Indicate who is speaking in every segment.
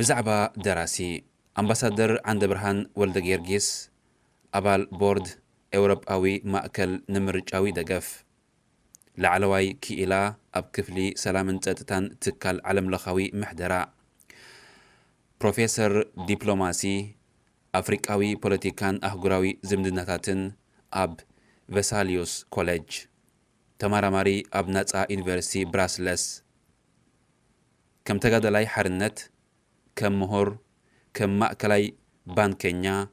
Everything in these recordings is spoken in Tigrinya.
Speaker 1: بزعبة دراسي أمباسادر عند برهان ولد جيرجيس أبال بورد أوروباوي مأكل نمرجاوي دقف لعلواي كيلا أب كفلي سلام تتان تكال علم لخوي محدرا بروفيسور دبلوماسي أفريقاوي بوليتيكان أهجراوي زمدناتاتن أب فيساليوس كوليج تمارماري أب ناتسا يونيفرسيتي براسلس كم تجادلاي حرنت كم مهور كم مأكلاي بانكينيا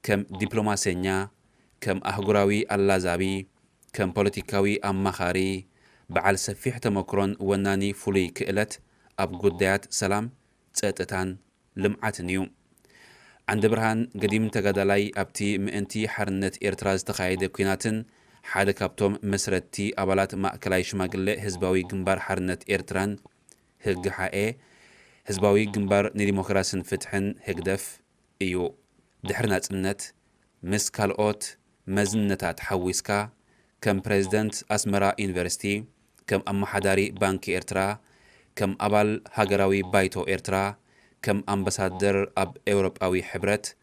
Speaker 1: كم دبلوماسينيا كم أهجراوي اللازابي كم بوليتيكاوي أمخاري بعل سفيح تمكرون وناني فولي كإلت أب قديات سلام تأتتان لمعات نيو عند برهان قديم تجادلاي أبتي مئنتي حرنت إيرتراز تقايد كيناتن حاد كابتوم مسرتي أبالات مأكلاي شماغل هزباوي جنبار حرنت إيرتران هج حقه هزباوي جنبار نديمقراسن فتحن هجدف إيو دحرنا تنت مس كالوت مزنتات حويسكا كم بريزيدنت أسمرا يونيفرسيتي كم أم حداري بانك إيرترا كم أبال هاجراوي بايتو إيرترا كم أمباسادر أب أوروباوي حبرت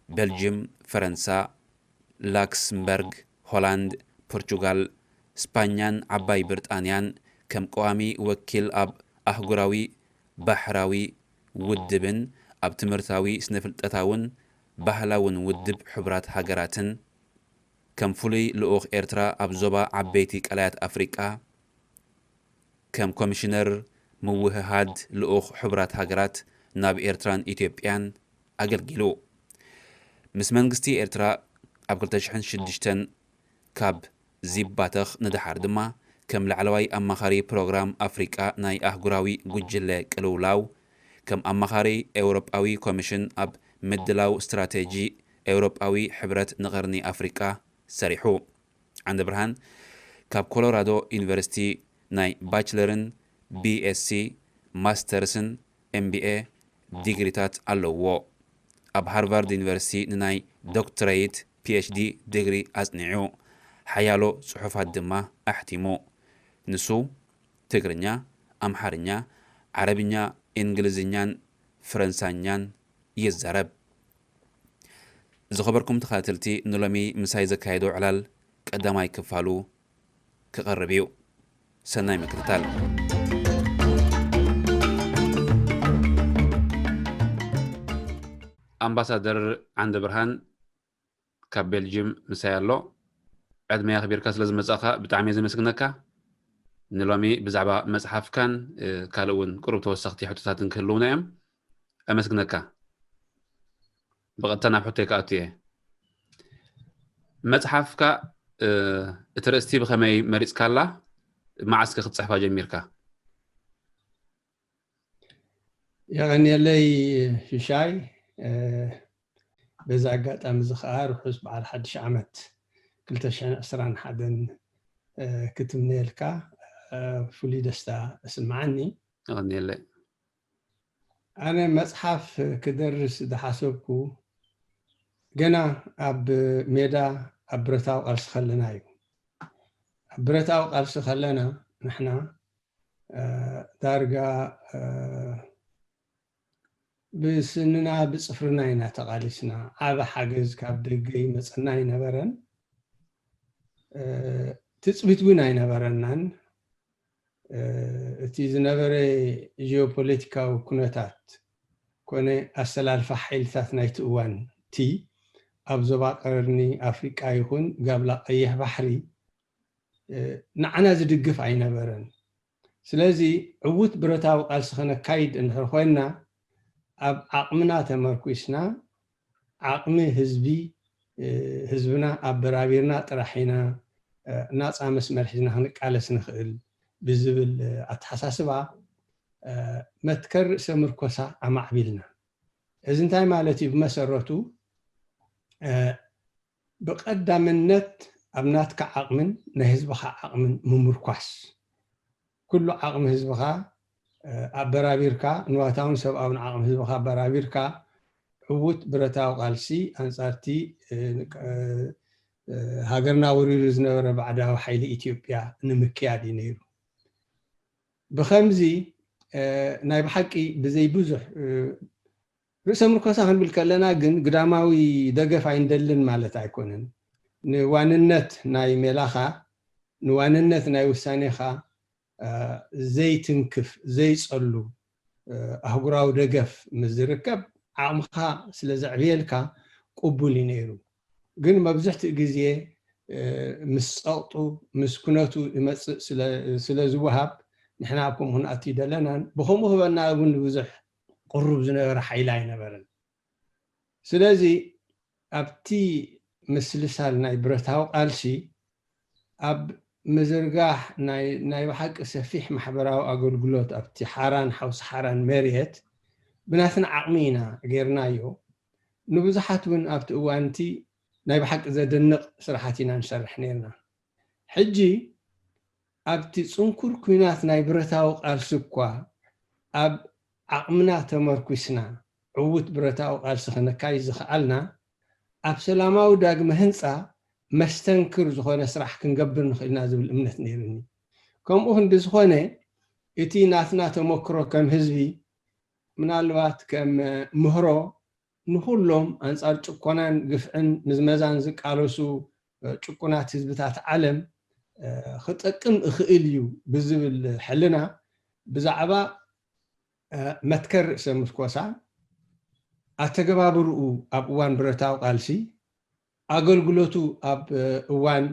Speaker 1: بلجيم فرنسا لاكسمبرغ هولاند برتغال سبانيان عباي بريطانيان كم قوامي وكيل أب أهجراوي بحراوي ودبن أب تمرتاوي سنفلتتاون بحلاون ودب حبرات هاجراتن كم فولي لأوخ إيرترا أب زوبا عبيتي كالايات أفريقيا كم كوميشنر موههاد لأوخ حبرات هاجرات ناب إيرتران إثيوبيان أجلجلو مس منغستي إيرترا أب كلتشحن شدشتن كاب زيباتخ ندحر دما كم لعلواي أمخاري بروغرام أفريقيا ناي أهجراوي جوجل كلولاو كم أمخاري أوروباوي كوميشن أب مدلاو استراتيجي أوروباوي حبرت نغرني أفريقيا سريحو عند برهان كاب كولورادو يونيفرسيتي ناي باتشلرن بي اس سي ماسترسن ام بي اي ديجريتات اللو أب هارفارد يونيفرسيتي ناي دكتوريت بي اتش دي ديجري أصنعو حيالو صحفات دما احتمو نسو تقرنيا أمحارنيا عربينيا إنجليزينيان فرنسانيان يزرب زخبركم تخاتلتي نلمي مساي زكايدو علال قداماي كفالو كقربيو سناي مكتتال أمباسادر عند برهان كاب بلجيم مسايالو عدما يخبير كاس لازم مساخة بتعمي زي مسكنكا نلومي بزعبا مصحف كان كالون قرب توسختي حتوتاتن كلونا يم أمسكنكا بغتنا بحطيك أتيه مصحفك اترستي بخمي مريض كالا معسك خد صحفة جميركا
Speaker 2: يعني لي في شاي بزعقات أمزخار وحسب على حدش عمت كلتا شان أسران حدن كتمني لك فولي دستا اسمعني
Speaker 1: أغني اللي
Speaker 2: أنا مصحف كدرس ده حسبكو جنا أب ميدا أبرتاو قرص خلنا يو أبرتاو قرص خلنا نحنا دارجا بسننا بصفرنا هنا تقاليسنا عاب حاجز كاب دقي مصنا ينبرن تثبت وين ينبرنن እቲ ዝነበረ ጂኦፖለቲካዊ ኩነታት ኮነ ኣሰላልፋ ሓይልታት ናይቲ እዋን እቲ ኣብ ዞባ ቀርኒ ኣፍሪቃ ይኹን ጋብላ ቀይሕ ባሕሪ ንዓና ዝድግፍ ኣይነበረን ስለዚ ዕዉት ብረታዊ ቃልሲ ክነካይድ እንድሕር ኮይንና ኣብ ዓቕምና ተመርኩስና ዓቕሚ ህዝቢ ህዝብና አበራቢርና ጥራሒና ናፃ መስመር ሒዝና ክንቃለስ ንኽእል ብዝብል ኣተሓሳስባ መትከር ርእሰ ምርኮሳ ኣማዕቢልና እዚ እንታይ ማለት እዩ ብመሰረቱ ብቀዳምነት ኣብ ናትካ ዓቕምን ናይ ህዝብኻ ዓቕምን ምምርኳስ ኩሉ ዓቕሚ ህዝብኻ ኣበራቢርካ ንዋታውን ሰብኣውን ዓቕሚ ህዝብኻ ኣበራቢርካ ዕውት ብረታዊ ቃልሲ ኣንጻርቲ ሃገርና ወሪሩ ዝነበረ ባዕዳዊ ሓይሊ ኢትዮጵያ ንምክያድ እዩ ነይሩ ብከምዚ ናይ ብሓቂ ብዘይ ብዙሕ ርእሰ ምርኮሳ ክንብል ከለና ግን ግዳማዊ ደገፍ ኣይንደልን ማለት ኣይኮነን ንዋንነት ናይ ሜላኻ ንዋንነት ናይ ውሳኔኻ ዘይትንክፍ ዘይፀሉ ኣህጉራዊ ደገፍ ምዝርከብ ዓቕምኻ ስለ ዘዕብየልካ ቅቡል እዩ ነይሩ ግን መብዛሕትኡ ግዜ ምስ ፀቕጡ ምስ ኩነቱ ይመፅእ ስለ ዝወሃብ ንሕና ኣብ ከምኡ ክንኣትዩ ደለናን ብከምኡ ክበና እውን ብዙሕ ቅሩብ ዝነበረ ሓይሊ ኣይነበረን ስለዚ ኣብቲ ምስልሳል ናይ ብረታዊ ቃልሲ ኣብ ምዝርጋሕ ናይ ብሓቂ ሰፊሕ ማሕበራዊ ኣገልግሎት ኣብቲ ሓራን ሓውሲ ሓራን መሬት ብናትና ዓቕሚ ኢና ጌርናዮ ንብዙሓት እውን ኣብቲ እዋንቲ ናይ ብሓቂ ዘደንቕ ስራሓት ኢና ንሰርሕ ነርና ሕጂ ኣብቲ ፅንኩር ኩናት ናይ ብረታዊ ቃልሲ እኳ ኣብ ዓቕምና ተመርኩስና ዕውት ብረታዊ ቃልሲ ክነካይድ ዝኽኣልና ኣብ ሰላማዊ ዳግመ ህንፃ መስተንክር ዝኾነ ስራሕ ክንገብር ንኽእልና ዝብል እምነት ነይሩኒ ከምኡ እንድዝኾነ እቲ ናትና ተመክሮ ከም ህዝቢ ምናልባት ከም ምህሮ ንኩሎም ኣንጻር ጭቆናን ግፍዕን ምዝመዛን ዝቃለሱ ጭቁናት ህዝብታት ዓለም ክጠቅም እኽእል እዩ ብዝብል ሕልና ብዛዕባ መትከር ርእሰ ምርኮሳ ኣተገባብርኡ ኣብ እዋን ብረታዊ ቃልሲ ኣገልግሎቱ ኣብ እዋን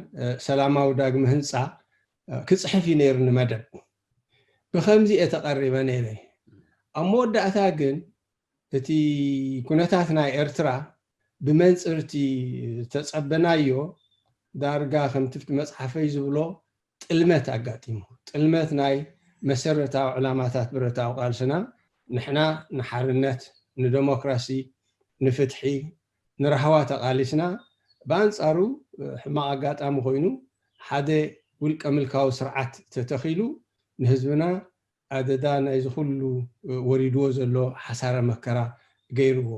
Speaker 2: ሰላማዊ ዳግመ ህንፃ ክፅሕፍ እዩ ነይሩ ንመደብ ብከምዚ ተቐሪበ ነይረ ኣብ መወዳእታ ግን እቲ ኩነታት ናይ ኤርትራ ብመንፅርቲ ተፀበናዮ ዳርጋ ከምቲ መፅሓፈይ ዝብሎ ጥልመት ኣጋጢሙ ጥልመት ናይ መሰረታዊ ዕላማታት ብረታዊ ቃልስና ንሕና ንሓርነት ንዴሞክራሲ ንፍትሒ ንረሃዋ ተቃሊስና በአንጻሩ ሕማቅ ኣጋጣሚ ኮይኑ ሓደ ውልቀ ምልካዊ ስርዓት ተተኺሉ ንህዝብና ኣደዳ ናይ ዝኩሉ ወሪድዎ ዘሎ ሓሳረ መከራ ገይርዎ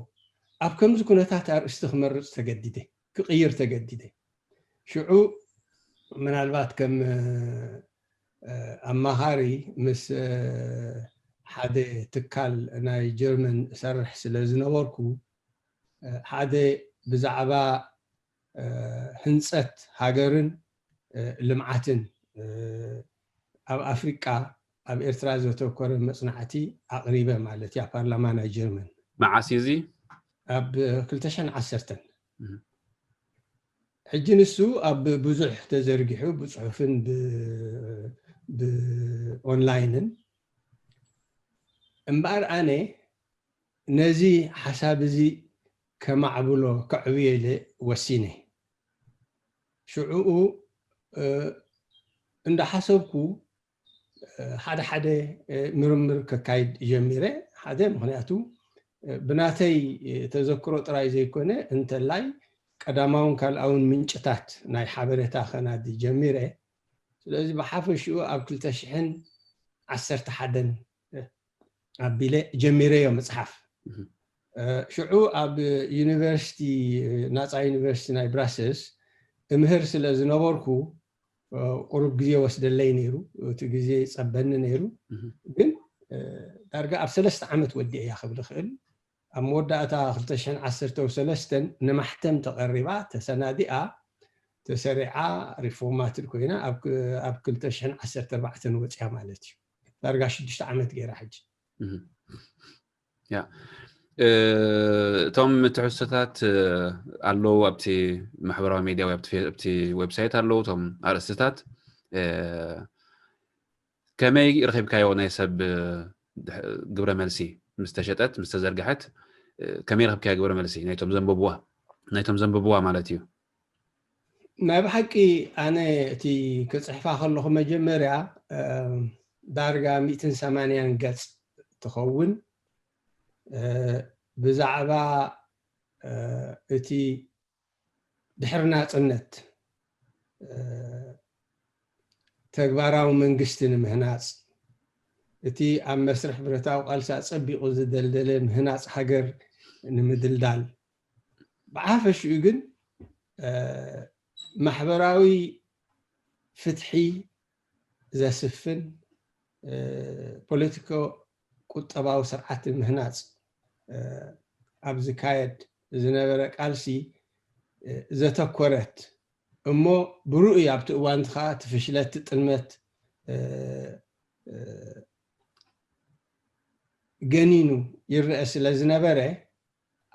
Speaker 2: ኣብ ከምዚ ኩነታት ኣርእስቲ ክመርፅ ተገዲደ ክቅይር ተገዲደ ሽዑ ምናልባት ከም ኣማኻሪ ምስ ሓደ ትካል ናይ ጀርመን ሰርሕ ስለ ዝነበርኩ ሓደ ብዛዕባ ህንፀት ሃገርን ልምዓትን ኣብ ኣፍሪቃ ኣብ ኤርትራ ዘተኮረ መፅናዕቲ ኣቕሪበ ማለት እዩ ፓርላማ ናይ ጀርመን
Speaker 1: መዓስ እዚ
Speaker 2: ኣብ 2010 ሕጂ ንሱ ኣብ ብዙሕ ተዘርጊሑ ብፅሑፍን ብኦንላይንን እምበኣር ኣነ ነዚ ሓሳብ እዚ ከማዕብሎ ከዕብየለ ወሲነ ሽዑኡ እንዳሓሰብኩ ሓደ ምርምር ከካይድ ጀሚረ ሓደ ምክንያቱ ብናተይ ተዘክሮ ጥራይ ዘይኮነ እንተላይ ቀዳማውን ካልኣውን ምንጭታት ናይ ሓበሬታ ከናዲ ጀሚረ ስለዚ ብሓፈሽኡ ኣብ 2011 ኣቢለ ጀሚረዮ መፅሓፍ ሽዑ ኣብ ዩኒቨርሲቲ ናፃ ዩኒቨርሲቲ ናይ ብራስልስ እምህር ስለ ዝነበርኩ ቁሩብ ግዜ ወስደለይ ነይሩ እቲ ግዜ ፀበኒ ነይሩ ግን ዳርጋ ኣብ 3 ዓመት ወዲአ እያ ክብል ክእል ኣብ መወዳእታ 2013 ንማሕተም ተቐሪባ ተሰናዲኣ ተሰሪዓ ሪፎርማትድ ኮይና ኣብ 2014 ወፅያ ማለት እዩ ዳርጋ 6 ዓመት ገይራ ሕጂ
Speaker 1: ያ እቶም ትሕዝቶታት ኣለዉ ኣብቲ ማሕበራዊ ሚድያ ወይ ኣብቲ ዌብሳይት ኣለዉ እቶም ኣርእስትታት ከመይ ረኺብካዮ ናይ ሰብ ግብረ መልሲ ምስ ተሸጠት ምስ ተዘርግሐት ከመይ ረኺብካዮ ግብረ መልሲ ናይቶም ዘንበብዋ نايتهم زنببوا مالتيو
Speaker 2: ما بحكي أنا تي كصحفة خلوه مجمرة دارجة 280 قص تخون بزعبا تي دحرنا صنت تغباراو منغشتن مهناص تي ام مسرح برتاو قالسا صبيقو زدلدل مهناص حجر نمدلدال بعافش يغن محبراوي فتحي زسفن بوليتيكو قطباو سرعت مهناص ابز كايد زنبر قالسي زتكورت እሞ ብሩእይ ኣብቲ እዋን ከዓ ትፍሽለት ጥልመት ገኒኑ ይርአ ስለ ዝነበረ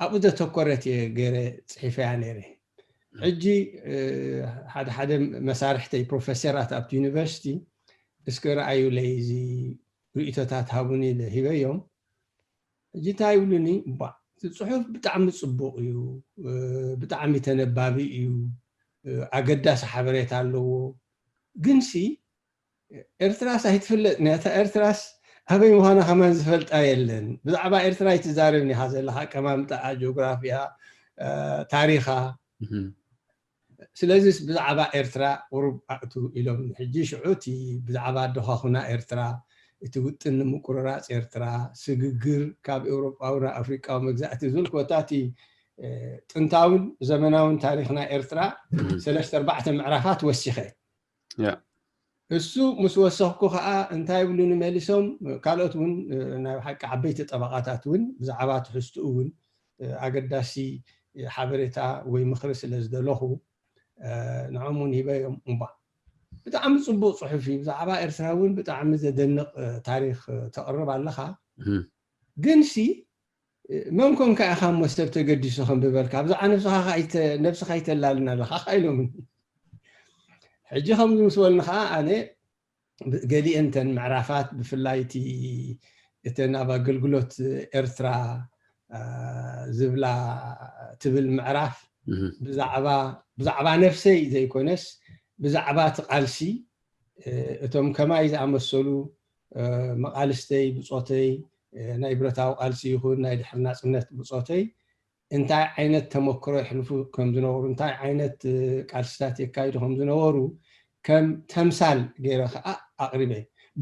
Speaker 2: ኣብኡ ዘተኮረት እየ ገይረ ፅሒፈ እያ ነይረ ሕጂ ሓደ መሳርሕተይ ፕሮፌሰራት ኣብቲ ዩኒቨርሲቲ እስኪ ረኣዩ ለይ እዚ ርእቶታት ሃቡኒ ሂበዮም ሕጂ እንታይ ይብሉኒ እቲ ፅሑፍ ብጣዕሚ ፅቡቕ እዩ ብጣዕሚ ተነባቢ እዩ ኣገዳሲ ሓበሬታ ኣለዎ ግንሲ ኤርትራስ ኣይትፍለጥ ነታ ኤርትራስ ኣበይ ምዃና ከመን ዝፈልጣ የለን ብዛዕባ ኤርትራ ይትዛረብኒ ኢኻ ዘለካ ኣቀማምጣኣ ጂኦግራፊያ ታሪኻ ስለዚ ብዛዕባ ኤርትራ ቁሩብ ኣእቱ ኢሎም ሕጂ ሽዑቲ ብዛዕባ ኣደኻኹና ኤርትራ እቲ ውጥን ንምቁርራፅ ኤርትራ ስግግር ካብ ኤውሮጳዊ ኣፍሪቃዊ መግዛእቲ ዝብል ኮታቲ ጥንታውን ዘመናውን ታሪክና ኤርትራ 3-4 ምዕራፋት ወሲኸ እሱ ምስ ወሰኽኩ ከዓ እንታይ ብሉን መሊሶም ካልኦት እውን ናይ ሓቂ ዓበይቲ ጠበቃታት እውን ብዛዕባ ትሕዝትኡ እውን ኣገዳሲ ሓበሬታ ወይ ምክሪ ስለ ዝደለኹ ንዖም እውን ሂበዮም እምባ ብጣዕሚ ፅቡቅ ፅሑፍ እዩ ብዛዕባ ኤርትራ እውን ብጣዕሚ ዘደንቕ ታሪክ ተቕርብ ኣለኻ ግንሲ من كون كأخام مستبت قديس خم ببالك أبز عن نفسها خيت لنا لخا خايلهم حجي خم مسؤول نخا أنا قالي أنت معرفات بفلايتي يتنابا قلقلوت إرترا زبلا تبل معرف بزعبا نفسي زي كونس بزعبا تقالسي اتم كما إذا عمسولو مقالستي بصوتي ናይ ብረታዊ ቃልሲ ይኹን ናይ ድሕርና ፅነት ብፆተይ እንታይ ዓይነት ተመክሮ ይሕልፉ ከም ዝነበሩ እንታይ ዓይነት ቃልስታት የካይዱ ከም ዝነበሩ ከም ተምሳል ገይረ ከዓ ኣቕሪበ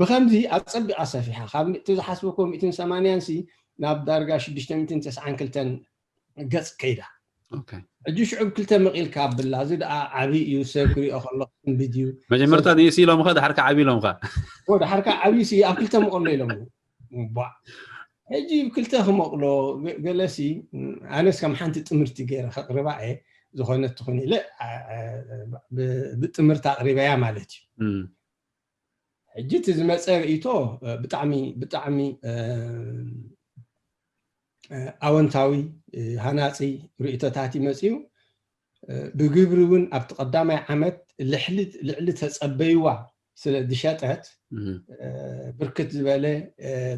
Speaker 2: ብከምዚ ኣፀቢቓ ሰፊሓ ካብ ዝሓስበኩም 180 ሲ ናብ ዳርጋ 692 ገፅ ከይዳ ሕጂ ሽዑብ ክልተ መቂልካ ኣብላ እዚ ደኣ ዓብዪ እዩ ሰብ ክሪኦ ከለኹ ቪድዮ
Speaker 1: መጀመርታ ንሲ ኢሎም ኸ ድሓርካ ዓብዪ ኢሎም ኸ
Speaker 2: ድሓርካ ዓብዪ ሲ ኣብ ክልተ መቕሎ ኢሎም ሕጂ ክልተ ክመቕሎ ገለሲ ኣነስ ከም ሓንቲ ጥምርቲ ገይረ ከቕርባ እየ ዝኾነት ትኾን ኢለ ብጥምርቲ ኣቕሪበያ ማለት እዩ ሕጂ እቲ ዝመፀ ርእቶ ብጣዕሚ ኣወንታዊ ሃናፂ ርእቶታት ይመፅዩ ብግብሪ እውን ኣብቲ ቀዳማይ ዓመት ልዕሊ ተፀበይዋ ስለ ዝሸጠት ብርክት ዝበለ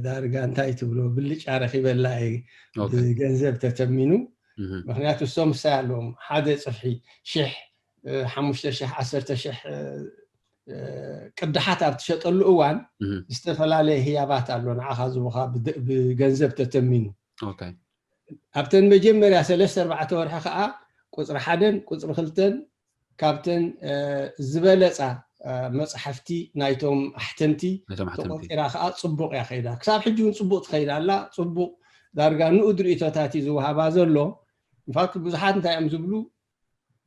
Speaker 2: ዳርጋ እንታይ ትብሎ ብልጫ ረኺበላ ገንዘብ ተተሚኑ ምክንያቱ እሶም ሳይ ኣለዎም ሓደ ፅፍሒ 5,000 ቅድሓት ኣብ ትሸጠሉ እዋን ዝተፈላለየ ህያባት ኣሎ ንዓኻ ዝቡኻ ብገንዘብ ተተሚኑ ኣብተን መጀመርያ 3-4 ወርሒ ከዓ ቁፅሪ 1 ቁፅሪ 2 ካብተን ዝበለፃ መጽحفتي نايتهم أحتمتي تقطيرا خا صبوق يا خيدا كساب حجون صبوق خيدا لا صبوق دارغا نقدر إتاتي زوها بازلو فاك بزحات نتاي أم زبلو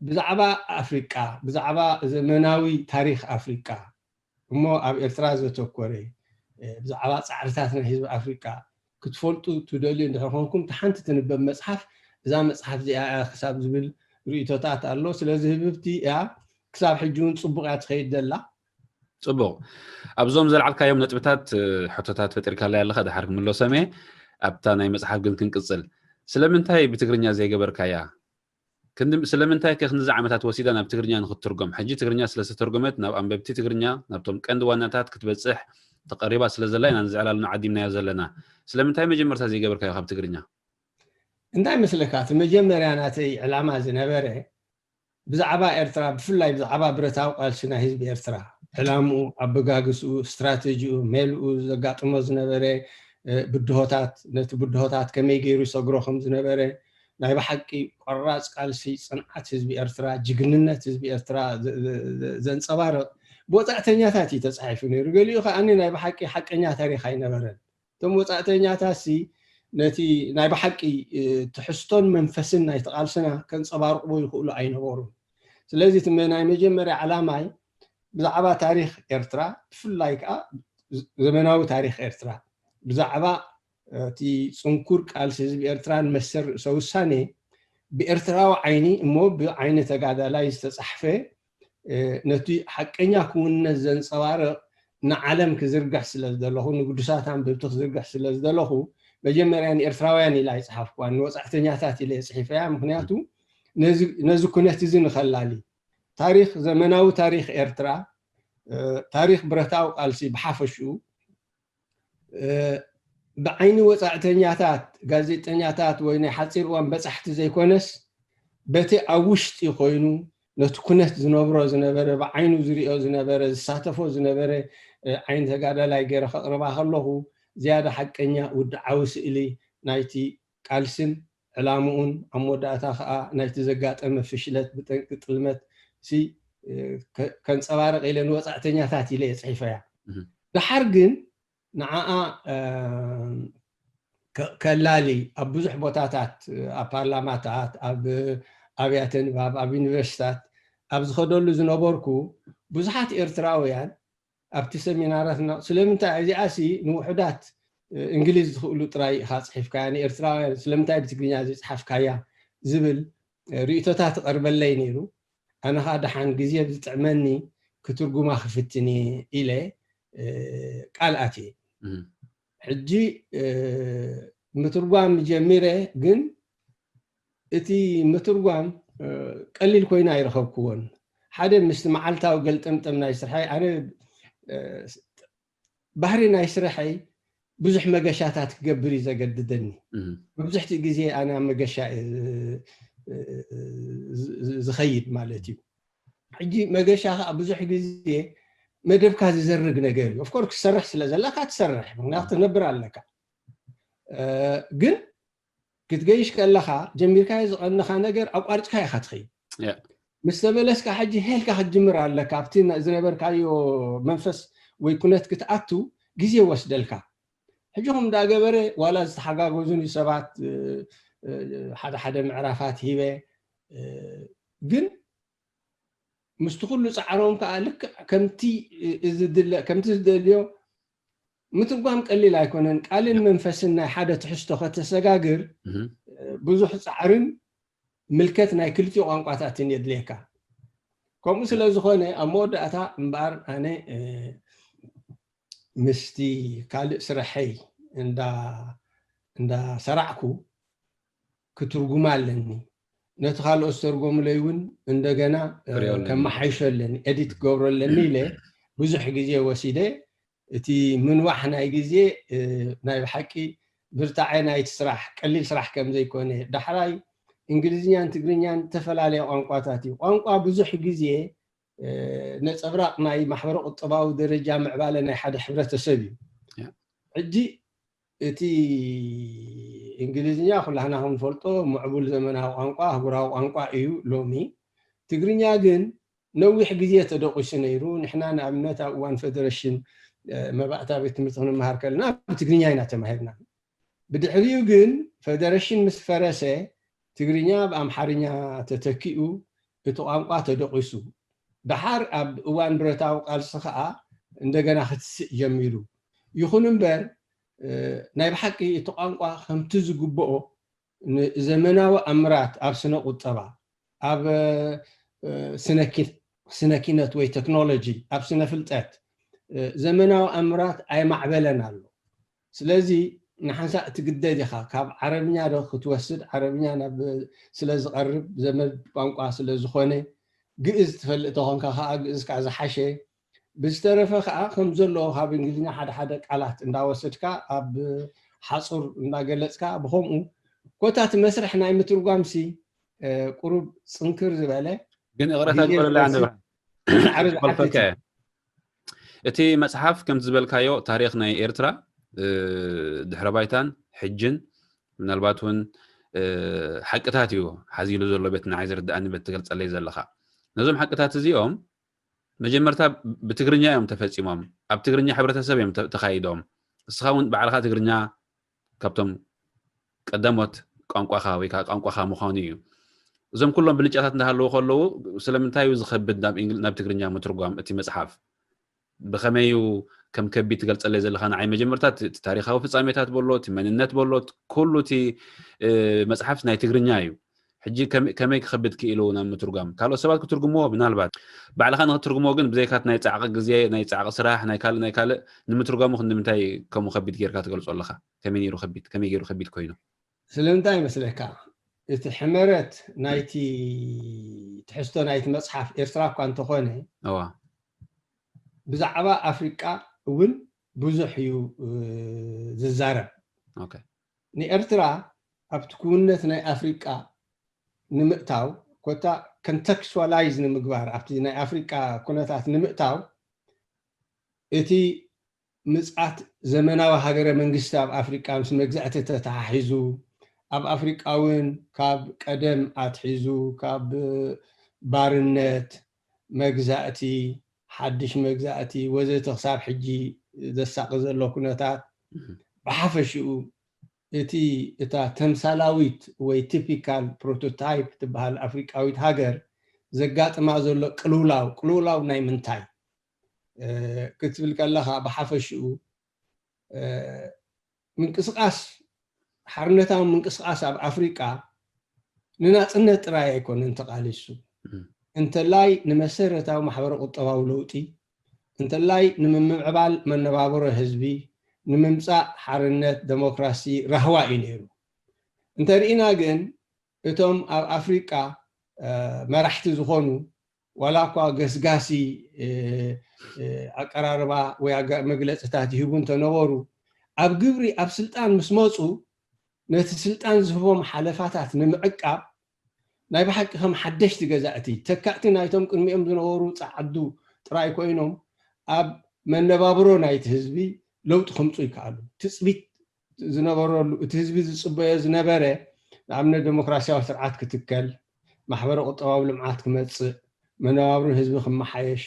Speaker 2: بزعبا أفريقيا بزعبا زمناوي تاريخ أفريقيا مو أب إرتراز وتوكوري بزعبا صعرتاتنا حزب أفريقيا كتفولتو تدولي ندخلكم تحنت تنبب مصحف إذا مصحف زي حساب زبل رؤيتات الله سلازم هبتي يا كساب حجون صبغ يتخيد دلا
Speaker 1: صبغ ابزوم زلعلك يوم نطبتات حطتات فترك الله يلا خد حرك من لو سمي ابتا ناي مصحف كن كنقصل سلامنتاي بتغرينيا زي غبركايا كندم سلامنتاي كخنز عامتات وسيده ناب تغرينيا نخترجم حجي تغرينيا سلسه ترجمت ناب انببتي تغرينيا نابتم قند واناتات كتبصح تقريبا سلازلاينا نزعلالنا عديمنا يا زلنا سلامنتاي مجمرتا زي غبركايا خاب تغرينيا
Speaker 2: እንታይ መስለካ መጀመርያ ናተይ ዕላማ ዝነበረ ብዛዕባ ኤርትራ ብፍላይ ብዛዕባ ብረታዊ ቃልሲ ናይ ህዝቢ ኤርትራ ዕላምኡ ኣበጋግስኡ ስትራቴጂኡ ሜልኡ ዘጋጥሞ ዝነበረ ብድሆታት ነቲ ብድሆታት ከመይ ገይሩ ሰግሮ ከም ዝነበረ ናይ ብሓቂ ቆራፅ ቃልሲ ፅንዓት ህዝቢ ኤርትራ ጅግንነት ህዝቢ ኤርትራ ዘንፀባርቕ ብወፃእተኛታት እዩ ተፃሒፉ ነይሩ ገሊኡ ከዓኒ ናይ ብሓቂ ሓቀኛ ታሪክ ኣይነበረን እቶም ወፃእተኛታት ነቲ ናይ ብሓቂ ትሕዝቶን መንፈስን ናይ ተቃልስና ከንፀባርቕዎ ይኽእሉ ኣይነበሩን ስለዚ እቲ ናይ መጀመርያ ዓላማይ ብዛዕባ ታሪክ ኤርትራ ብፍላይ ከዓ ዘመናዊ ታሪክ ኤርትራ ብዛዕባ እቲ ፅንኩር ቃልሲ ህዝቢ ኤርትራን መሰር ርእሰ ውሳኔ ብኤርትራዊ ዓይኒ እሞ ብዓይኒ ተጋዳላይ ዝተፃሕፈ ነቲ ሓቀኛ ክውንነት ዘንፀባርቕ ንዓለም ክዝርጋሕ ስለ ዝደለኹ ንቅዱሳት ኣንበብቲ ክዝርጋሕ ስለ ዝደለኹ መጀመርያ ንኤርትራውያን ኢላ ይፅሓፍኳ ንወፃእተኛታት ኢለ ፅሒፈያ ምክንያቱ ነዚ ኩነት እዚ ንኸላሊ ታሪክ ዘመናዊ ታሪክ ኤርትራ ታሪክ ብረታዊ ቃልሲ ብሓፈሽኡ ብዓይኒ ወፃእተኛታት ጋዜጠኛታት ወይ ናይ ሓፂር እዋን በፃሕቲ ዘይኮነስ በቲ ኣብ ውሽጢ ኮይኑ ነቲ ኩነት ዝነብሮ ዝነበረ ብዓይኑ ዝሪኦ ዝነበረ ዝሳተፎ ዝነበረ ዓይኒ ተጋዳላይ ገይረ ከቕርባ ከለኹ ዝያዳ ሓቀኛ ውድዓዊ ስእሊ ናይቲ ቃልስን ዕላምኡን ኣብ መወዳእታ ከዓ ናይቲ ዘጋጠመ ፍሽለት ብጠንቂ ጥልመት ከንፀባርቕ ኢለ ንወፃእተኛታት ኢለ የፅሒፈያ ድሓር ግን ንዓኣ ከላሊ ኣብ ብዙሕ ቦታታት ኣብ ፓርላማታት ኣብ ኣብያተ ንባብ ኣብ ዩኒቨርሲታት ኣብ ዝኸደሉ ዝነበርኩ ብዙሓት ኤርትራውያን ኣብቲ ሰሚናራት ስለምንታይ እዚኣሲ ንውሕዳት እንግሊዝ ዝኽእሉ ጥራይ ኢኻ ፅሒፍካያ ንኤርትራውያን ስለምንታይ ብትግርኛ ዘይፅሓፍካያ ዝብል ርእቶታት ቀርበለይ ነይሩ ኣነ ከዓ ድሓን ግዜ ብዝጥዕመኒ ክትርጉማ ክፍትኒ ኢለ ቃል ኣትየ ሕጂ ምትርጓም ጀሚረ ግን እቲ ምትርጓም ቀሊል ኮይኑ ኣይረኸብክዎን ሓደ ምስቲ መዓልታዊ ገልጠምጠም ናይ ስርሐይ ኣነ ባህሪ ናይ ስርሐይ ብዙሕ መገሻታት ክገብር እዩ ዘገድደኒ መብዛሕትኡ ግዜ ኣነ መገሻ ዝኸይድ ማለት እዩ ሕጂ መገሻ ከዓ ብዙሕ ግዜ መደብካ ዝዘርግ ነገር እዩ ኦፍኮርስ ክሰርሕ ስለ ዘለካ ትሰርሕ ምክንያቱ ትነብር ኣለካ ግን ክትገይሽ ከለካ ጀሚርካዮ ዝቐንኻ ነገር ኣቋርጭካ ኢኻ ትኸይድ ምስ ተመለስካ ሕጂ ሄልካ ክትጅምር ኣለካ ኣብቲ ዝነበርካዮ መንፈስ ወይ ኩነት ክትኣቱ ግዜ ወስደልካ ሕጂ ከም እንዳገበረ ዋላ ዝተሓጋገዙን ሰባት ሓደ ሓደ ምዕራፋት ሂበ ግን ምስቲ ኩሉ ፃዕሮም ከዓ ልክዕ ከምቲ ዝደልዮ ምትርጓም ቀሊል ኣይኮነን ቃልን መንፈስን ናይ ሓደ ትሕዝቶ ከተሰጋግር ብዙሕ ፃዕርን ምልከት ናይ ክልቲኡ ቋንቋታትን የድልየካ ከምኡ ስለ ዝኾነ ኣብ መወዳእታ እምበኣር ኣነ ምስቲ ካልእ ስራሐይ እንዳሰራዕኩ ክትርጉማ ኣለኒ ነቲ ካልኦት ዝተርጎሙለይ እውን እንደገና ከመሓይሾ ኣለኒ ኤዲት ክገብሮ ኣለኒ ኢለ ብዙሕ ግዜ ወሲደ እቲ ምንዋሕ ናይ ግዜ ናይ ብሓቂ ብርታዐ ናይቲ ስራሕ ቀሊል ስራሕ ከም ዘይኮነ ዳሕራይ እንግሊዝኛን ትግርኛን ተፈላለየ ቋንቋታት እዩ ቋንቋ ብዙሕ ግዜ ነፀብራቕ ናይ ማሕበረ ቁጠባዊ ደረጃ ምዕባለ ናይ ሓደ ሕብረተሰብ እዩ ሕጂ እቲ እንግሊዝኛ ኩላህና ከም ንፈልጦ ምዕቡል ዘመናዊ ቋንቋ ኣህጉራዊ ቋንቋ እዩ ሎሚ ትግርኛ ግን ነዊሕ ግዜ ተደቂሱ ነይሩ ንሕና ንኣብነት ኣብ እዋን ፌደሬሽን መባእታ ቤት ትምህርቲ ክንመሃር ከለና ብትግርኛ ኢና ተማሂርና ብድሕሪኡ ግን ፌደሬሽን ምስ ፈረሰ ትግርኛ ብኣምሓርኛ ተተኪኡ እቲ ቋንቋ ተደቂሱ ድሓር ኣብ እዋን ብረታዊ ቃልሲ ከዓ እንደገና ክትስእ ጀሚሩ ይኹን እምበር ናይ ብሓቂ እቲ ቋንቋ ከምቲ ዝግብኦ ንዘመናዊ ኣምራት ኣብ ስነ ቁጠባ ኣብ ስነ ኪነት ወይ ቴክኖሎጂ ኣብ ስነ ፍልጠት ዘመናዊ ኣምራት ኣይማዕበለን ኣሎ ስለዚ ንሓንሳእ ትግደድ ኢኻ ካብ ዓረብኛ ዶ ክትወስድ ዓረብኛ ናብ ስለ ዝቐርብ ዘመድ ቋንቋ ስለ ዝኾነ ግእዝ ትፈልጥ ተኾንካ ከዓ ግእዝካ ዝሓሸ ብዝተረፈ ከዓ ከም ዘለዎ ካብ እንግሊዝኛ ሓደ ሓደ ቃላት እንዳወሰድካ ኣብ ሓፁር እንዳገለፅካ ብከምኡ كوتات مسرح ناي مترجمسي قرب صنكر زبالة
Speaker 1: ግን እቕረታ ግበረላ ንብራ
Speaker 2: تعرض
Speaker 1: ክፈልከ
Speaker 2: حتى
Speaker 1: እቲ መጽሓፍ ከም ዝበልካዮ ታሪኽ ናይ ኤርትራ ድሕረ ባይታን ሕጅን ምናልባት እውን ሓቅታት እዩ ሓዚሉ ዘሎ ቤት ንዓይ ዝርዳእኒ ቤት ትገልጸለይ ዘለኻ ነዞም ሓቅታት እዚኦም መጀመርታ ብትግርኛ እዮም ተፈጺሞም ኣብ ትግርኛ ሕብረተሰብ እዮም ተኻይዶም እስኻ እውን ባዕልኻ ትግርኛ ካብቶም ቀዳሞት ቋንቋኻ ወይ ከዓ ቋንቋኻ ምዃኑ እዩ እዞም ኩሎም ብልጫታት እንዳሃለዉ ከለዉ ስለምንታይ እዩ ዝኸብድ ናብ ትግርኛ ምትርጓም እቲ መጽሓፍ ብኸመዩ ከም ከቢ ትገልጸለይ ዘለኻ ንዓይ መጀመርታ ታሪኻዊ ፍጻሜታት በሎ እቲ መንነት በሎ ኩሉ እቲ መጽሓፍ ናይ ትግርኛ እዩ ሕጂ ከመይ ክኸብድ ክኢሉ ናብ ምትርጓም ካልኦት ሰባት ክትርጉምዎ ምናልባት ባዕልኻ ንኽትርጉሞ ግን ብዘይካት ናይ ጻዕቂ ግዜ ናይ ጻዕቂ ስራሕ ናይ ካልእ ንምትርጓሙ ንምንታይ ከምኡ ከቢድ ጌርካ ትገልጾ ኣለኻ ከመይ ገይሩ ከቢድ ኮይኑ
Speaker 2: ስለምንታይ ይመስለካ እቲ ሕመረት ናይቲ ትሕዝቶ ናይቲ መጽሓፍ ኤርትራ እኳ እንተኾነ ብዛዕባ ኣፍሪቃ እውን ብዙሕ እዩ ዝዛረብ ንኤርትራ ኣብቲ ክውነት ናይ ኣፍሪቃ ንምእታው ኮታ ኮንቴክስቹዋላይዝ ንምግባር ኣብቲ ናይ ኣፍሪቃ ኩነታት ንምእታው እቲ ምጽኣት ዘመናዊ ሃገረ መንግስቲ ኣብ ኣፍሪቃ ምስ መግዛእቲ ተተሓሒዙ ኣብ ኣፍሪቃ እውን ካብ ቀደም ኣትሒዙ ካብ ባርነት መግዛእቲ ሓድሽ መግዛእቲ ወዘተ ክሳብ ሕጂ ዘሳቂ ዘሎ ኩነታት ብሓፈሽኡ እታ ተምሳላዊት ወይ ቲፒካል ፕሮቶታይፕ ትበሃል ኣፍሪቃዊት ሃገር ዘጋጥማ ዘሎ ቅልውላው ናይ ምንታይ ክትብል ከለኻ ብሓፈሽኡ ምንቅስቃስ ሓርነታዊ ምንቅስቃስ ኣብ ኣፍሪቃ ንናጽነት ጥራይ ኣይኮነን ተቃሊሱ እንተላይ ንመሰረታዊ ማሕበረ ቁጠባዊ ለውጢ እንተላይ ንምምዕባል መነባበሮ ህዝቢ ንምምጻእ ሓርነት ዴሞክራሲ ራህዋ እዩ ነይሩ እንተሪኢና ግን እቶም ኣብ ኣፍሪቃ መራሕቲ ዝኾኑ ዋላ እኳ ገስጋሲ ኣቀራርባ ወይ መግለጽታት ይህቡ እንተነበሩ ኣብ ግብሪ ኣብ ስልጣን ምስ መፁ ነቲ ስልጣን ዝህቦም ሓለፋታት ንምዕቃብ ናይ ብሓቂ ከም ሓደሽቲ ገዛእቲ ተካእቲ ናይቶም ቅድሚኦም ዝነበሩ ጻዓዱ ጥራይ ኮይኖም ኣብ መነባብሮ ናይቲ ህዝቢ ለውጢ ከምፁ ይከኣሉ ትፅቢት ዝነበረሉ እቲ ህዝቢ ዝፅበዮ ዝነበረ ንኣብነት ዴሞክራሲያዊ ስርዓት ክትከል ማሕበረ ቁጠባዊ ልምዓት ክመፅእ መነባብሮ ህዝቢ ክመሓየሽ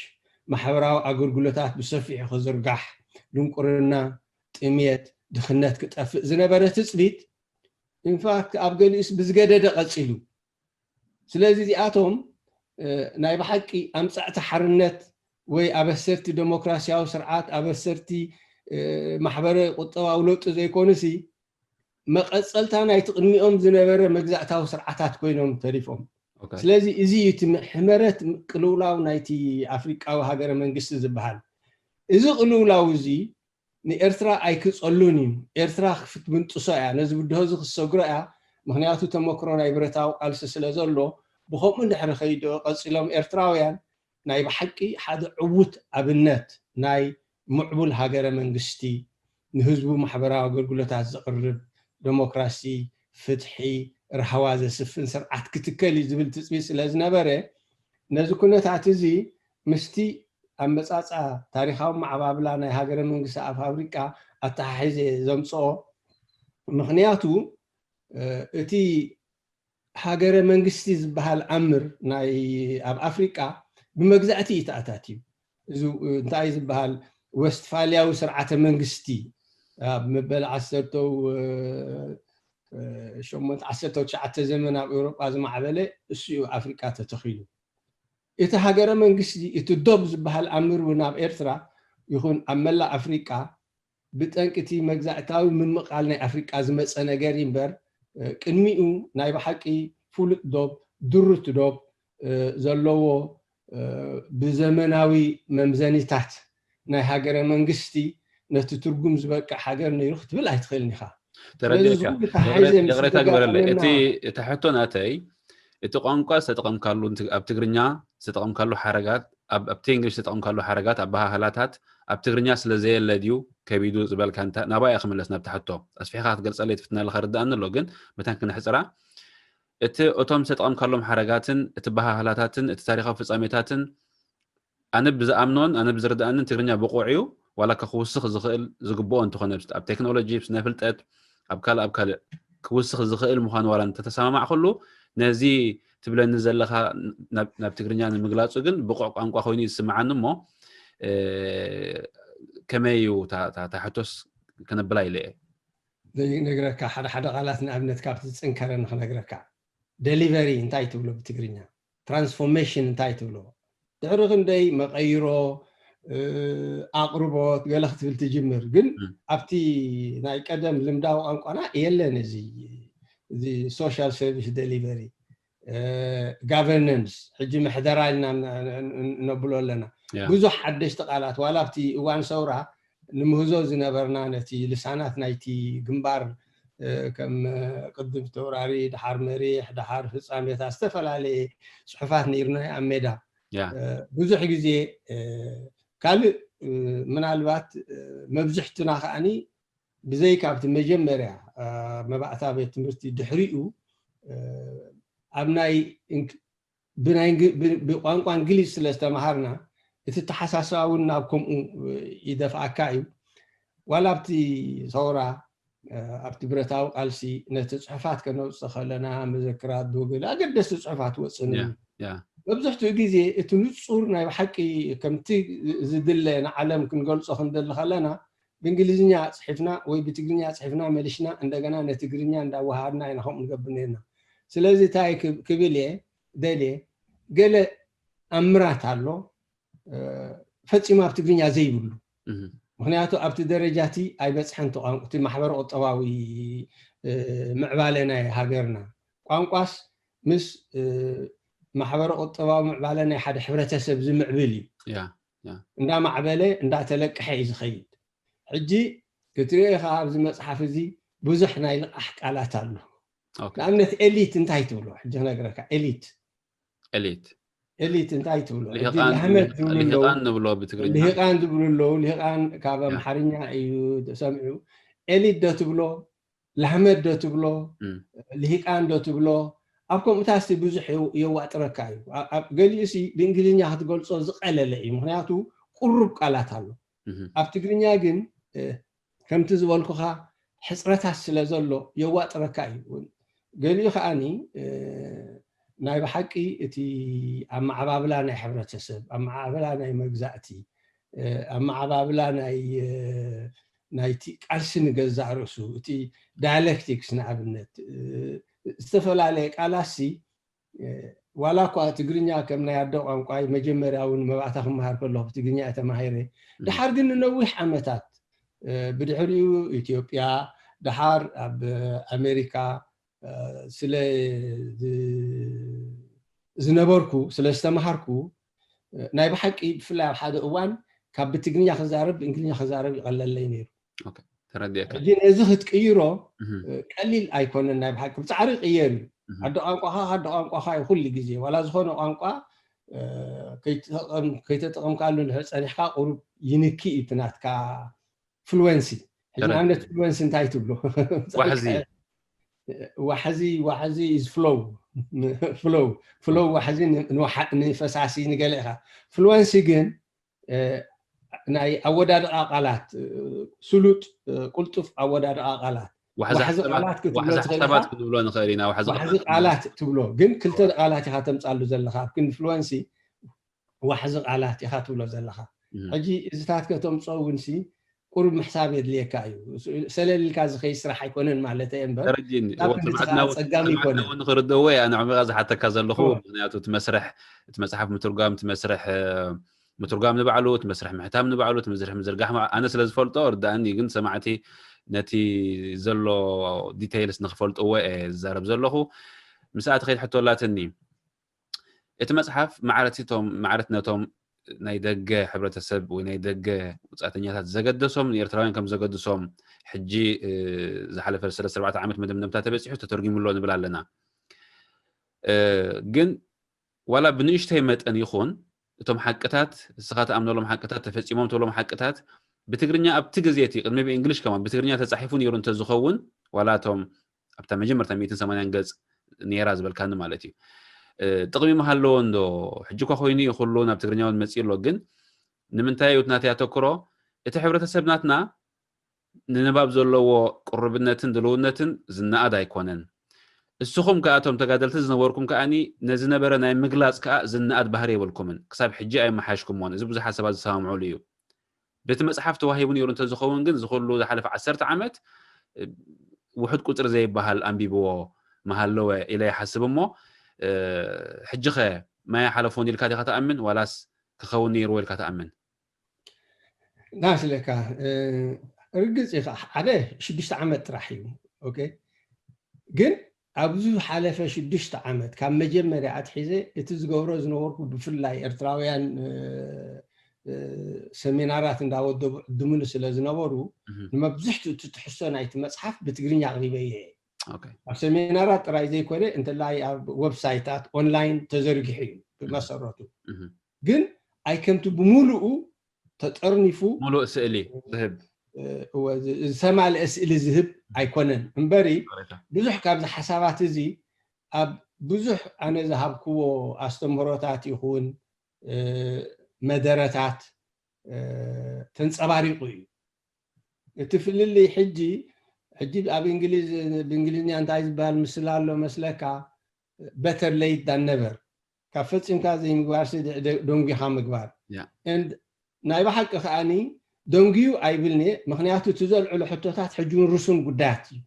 Speaker 2: ማሕበራዊ ኣገልግሎታት ብሰፊሑ ክዝርጋሕ ድንቁርና ጥሜት ድኽነት ክጠፍእ ዝነበረ ትፅቢት ኢንፋክት ኣብ ገሊኡስ ብዝገደደ ቀፂሉ ስለዚ እዚኣቶም ናይ ብሓቂ ኣምጻዕቲ ሓርነት ወይ ኣበሰርቲ ዴሞክራሲያዊ ስርዓት ኣበሰርቲ ማሕበረ ቁጠባዊ ለውጢ ዘይኮኑሲ መቐፀልታ ናይቲ ቅድሚኦም ዝነበረ መግዛእታዊ ስርዓታት ኮይኖም ተሪፎም ስለዚ እዚ እቲ ሕመረት ቅልውላው ናይቲ ኣፍሪቃዊ ሃገረ መንግስቲ ዝበሃል እዚ ቅልውላው እዚ ንኤርትራ ኣይክፀሉን እዩ ኤርትራ ክትምንጥሶ እያ ነዚ ብድሆ እዚ ክሰግሮ እያ ምክንያቱ ተመክሮ ናይ ብረታዊ ቃልሲ ስለ ዘሎ ብከምኡ እንድሕሪ ከይዶ ቀፂሎም ኤርትራውያን ናይ ብሓቂ ሓደ ዕውት ኣብነት ናይ ምዕቡል ሃገረ መንግስቲ ንህዝቡ ማሕበራዊ ኣገልግሎታት ዘቕርብ ዴሞክራሲ ፍትሒ ርሃዋ ዘስፍን ስርዓት ክትከል ዝብል ትፅቢት ስለ ዝነበረ ነዚ ኩነታት እዚ ምስቲ ኣብ መጻጻ ታሪኻዊ ማዕባብላ ናይ ሃገረ መንግስቲ ኣብ ኣፍሪቃ ኣተሓሒዘ ዘምፅኦ ምክንያቱ እቲ ሃገረ መንግስቲ ዝበሃል ኣምር ናይ ኣብ ኣፍሪቃ ብመግዛእቲ ይተኣታት እዩ እዚ እንታይ ዝበሃል ወስትፋልያዊ ስርዓተ መንግስቲ ኣብ መበል 19 ዘመን ኣብ ኤውሮጳ ዝማዕበለ እሱ ኣፍሪቃ ተተኺሉ እቲ ሃገረ መንግስቲ እቲ ዶብ ዝበሃል ኣምር እውን ኣብ ኤርትራ ይኹን ኣብ መላእ ኣፍሪቃ ብጠንቅቲ መግዛእታዊ ምምቃል ናይ ኣፍሪቃ ዝመፀ ነገር እምበር ቅድሚኡ ናይ ብሓቂ ፍሉጥ ዶብ ድሩት ዶብ ዘለዎ ብዘመናዊ መምዘኒታት ናይ ሃገረ መንግስቲ ነቲ ትርጉም ዝበቅዕ ሃገር ነይሩ ክትብል ኣይትኽእልን ኢኻ
Speaker 1: ተረዲእካ ግበረለ እቲ ሕቶ ናተይ እቲ ቋንቋ ዝተጠቐምካሉ ኣብ ትግርኛ ዝተጠቐምካሉ ሓረጋት ኣብቲ እንግሊዝ ዝተጠቐምካሉ ሓረጋት ኣበሃህላታት ኣብ ትግርኛ ስለዘየለ ድዩ كبيدو زبال كانت نبايا خملس نبتحتو أسفيخات قلت لي تفتنا الخرد أن اللوجن متان كنا حسرة أتوم ستقام كلهم حركاتن تبها هلاتاتن تاريخ في صامتاتن أنا بزأمنون أنا بزرد أن تغني بقوعيو ولا كخوسخ زخيل زقبو أنت خنا أب تكنولوجي بس نفلت أبكال كوسخ زخيل مخان ولا أنت تسمع مع كله نزي تبلا نزل لها نبتكرني عن المجلات وجن بقوع أنقوا خويني يسمع عنه مو كمايو تحتوس كان بلاي ليه
Speaker 2: زي نقرأك حدا غلطنا أبنت كابت تنكر نحن نقرأك ديليفري انتاي تقوله بتقرينا ترانسفورميشن انتاي تقوله تعرفون داي مغيرو أقربوت قالخت في التجمر قل أبتي ناي قدم لمداو أنقانا يلن زي social service delivery governance حجي محدرا لنا نبلو لنا بزو حدش تقالات ولا أبتي وان سورة نمهزو زنبرنا نتي لسانات نايتي قنبار كم قدم توراري دحار مريح دحار فصاميات استفل عليه صحفات نيرنا أميدا بزح جزء قال من الوقت مبزحتنا خاني بزي كابت مجمرة مبعثا بتمرتي دحريو أبناي بقوانقو إنجليز لستمهارنا تتحساساونا بكم يدفع كايو ولا بتي صورة أبتي برتاو قالسي نتصحفات كانوا استخلنا مذكرات دوغل أقدس تصحفات وصنين ببزحتو جزي تنصورنا بحكي كمتي زدلنا عالم كنقولصو خندل خلنا بإنجليزية صحفنا وبتقرينيا صحفنا ملشنا عندنا نتقرينيا عند وهارنا ينهم نقبلنا سلازي تاي كبيلي دلي قال أمرات علو فتصيما بتقرينيا زي بلو مخنياتو أبت درجاتي أي بس حنتو قانقتي محبر قطواوي معبالنا هاجرنا قانقاس مس محبر قطواوي معبالنا حد حبرتسب زي معبلي ندا معبله ندا تلقح يزخيد حجي كتري خاب زي مصحف زي بزحنا يلقح قالات الله لأنه إليت انتهي تقولوا حجي نقرأك إليت انتهي تقولوا
Speaker 1: لهقان نبلو بتقرينا
Speaker 2: لهقان تبلو لهقان كابا محرنيا أيو سمعوا إليت دو تبلو لحمد دو تبلو لهقان دو تبلو أبكم تاسي بزح يوات ركايو قال يسي بإنجليزيا هتقول صو زقال لئي مخنياتو قرب قالات الله أبتقرينيا جن كم تزوالكوها حسرتها السلازلو يوات ركايو قال لي خاني ناي بحقي اتي اما عبابلا ناي حبرتسب اما عبابلا ناي مجزاتي اما عبابلا ناي تي قالسن غزا رسو اتي دايلكتيكس نعبنت استفل عليك علاسي ولا كو تغرينيا كم ناي ادو قانقاي مجمرياون مبعثهم مهار كله بتغرينيا تماهيري دحار جن نوح عمتات بدحريو اثيوبيا دحار اب امريكا سلا زنبركو سلا استمحركو ناي بحقي بفلا حدا اوان كاب بتغنيا خزارب انجليزيا خزارب يقلل لي نير
Speaker 1: اوكي ترديك
Speaker 2: دين ازخت قيرو قليل ايكون ناي بحق بتعري قير هذا انقها كل غزي ولا زخونه انقا كيتطقم قالو نحصنيحكا قرب ينكي اتناتكا فلوينسي حنا عندنا فلوينسي انتاي تبلو وحزي is flow وحزي نفساسي نقلها فلوانسي جن ناي أوداد أقالات سلوت قلتف أوداد أقالات وحزي قالات
Speaker 1: كتبلو نخيرينا
Speaker 2: وحزي قالات تبلو جن كلت قالات يخاتم صالو زلخا كن فلوانسي وحزي قالات يخاتبلو زلخا حجي إزتات كتم صوونسي قرب محساب يدليك أيو سلل الكاز خيس راح يكونن معلته ينبر
Speaker 1: ترجيني وطلعتنا ونخرد دوي أنا عمري غاز حتى كذا اللخو بنياتو تمسرح مترجم تمسرح مترجم نبعلو تمسرح محتام نبعلو تمسرح مزرقح أنا سلز فولت أورد أني قلت سمعتي نتي زلو ديتيلز نخفولت أوي زارب زلخو مساعد خير حتى ولا تني اتمسحف معرتناتهم ናይ ደገ ሕብረተሰብ ወይ ናይ ደገ ወጻእተኛታት ዘገደሶም ኤርትራውያን ከም ዘገደሶም ሕጂ ዝሓለፈ 34 ዓመት መደምደምታ ተበፂሑ ተተርጊሙሎ ንብል ኣለና ግን ዋላ ብንእሽተይ መጠን ይኹን እቶም ሓቅታት እስኻ ተኣምነሎም ሓቅታት ተፈፂሞም ተብሎም ሓቅታት بتقرنيا أبتجزيتي قد ما بإنجليش كمان بتقرنيا تصحيفون يرون تزخون ولاتهم أبتا مجمرة 280 جز نيراز بالكان مالتي تقمي محلون دو حجوكا خويني يخلونا بتقرنيا والمسير لوجن نمنتاي وتناتي أتوكرو إتحبرة سبناتنا ننباب زلو قربنتن دلونتن زنا أدا يكونن السخم كأتهم تقادلت زنوركم كأني نزنا برنا مجلاس كأ زنا أد بحري والكمن كسب حجة أي محاشكم وان إذا بزح حسب هذا السلام عليو بيت مصحف توهيبون يرون تزخون جن زخلوا ذا حلف 10 عامات وحد كتر زي بهال أنبيبو محلو إلى حسب مو حجخة ما يحلفون الكاتي تأمن ولاس تخوني روي الكاتي تأمن
Speaker 2: ناس لك رجز عليه شدشت عامات راحيو أوكي جن أبزو حلفة شدشت عامات كان مجمرة أتحيزة تزجورز نوركو بفلاي إرتراويان سمينارات እንዳወዱ ድሙን ስለ ዝነበሩ ንመብዝሕቱ ትሕሶ ናይቲ መጽሓፍ ብትግርኛ ኣቕሪበየ ኣብ ሰሚናራት ጥራይ ዘይኮነ እንተላይ ኣብ ዌብሳይታት ኦንላይን ተዘርጊሑ እዩ ብመሰረቱ ግን ኣይከምቲ ብምሉኡ ተጠርኒፉ
Speaker 1: ሙሉእ ስእሊ ዝህብ
Speaker 2: ዝሰማልአ ስእሊ ዝህብ ኣይኮነን እምበሪ ብዙሕ ካብዚ ሓሳባት እዚ ኣብ ብዙሕ ኣነ ዝሃብክዎ ኣስተምህሮታት ይኹን مدرتات تنصباريق እዩ እቲ ፍልሊ ሕጂ ኣብ እንግሊዝ ብእንግሊዝኛ እንታይ ዝበሃል ምስሊ ኣሎ መስለካ better late than never ካብ ፈፂምካ ዘይምግባር ደንጊኻ ምግባር ናይ ብሓቂ ከዓኒ ደንጊዩ ኣይብልኒ ምክንያቱ ትዘልዕሉ ሕቶታት ሕጂውን ርሱን ጉዳያት እዩ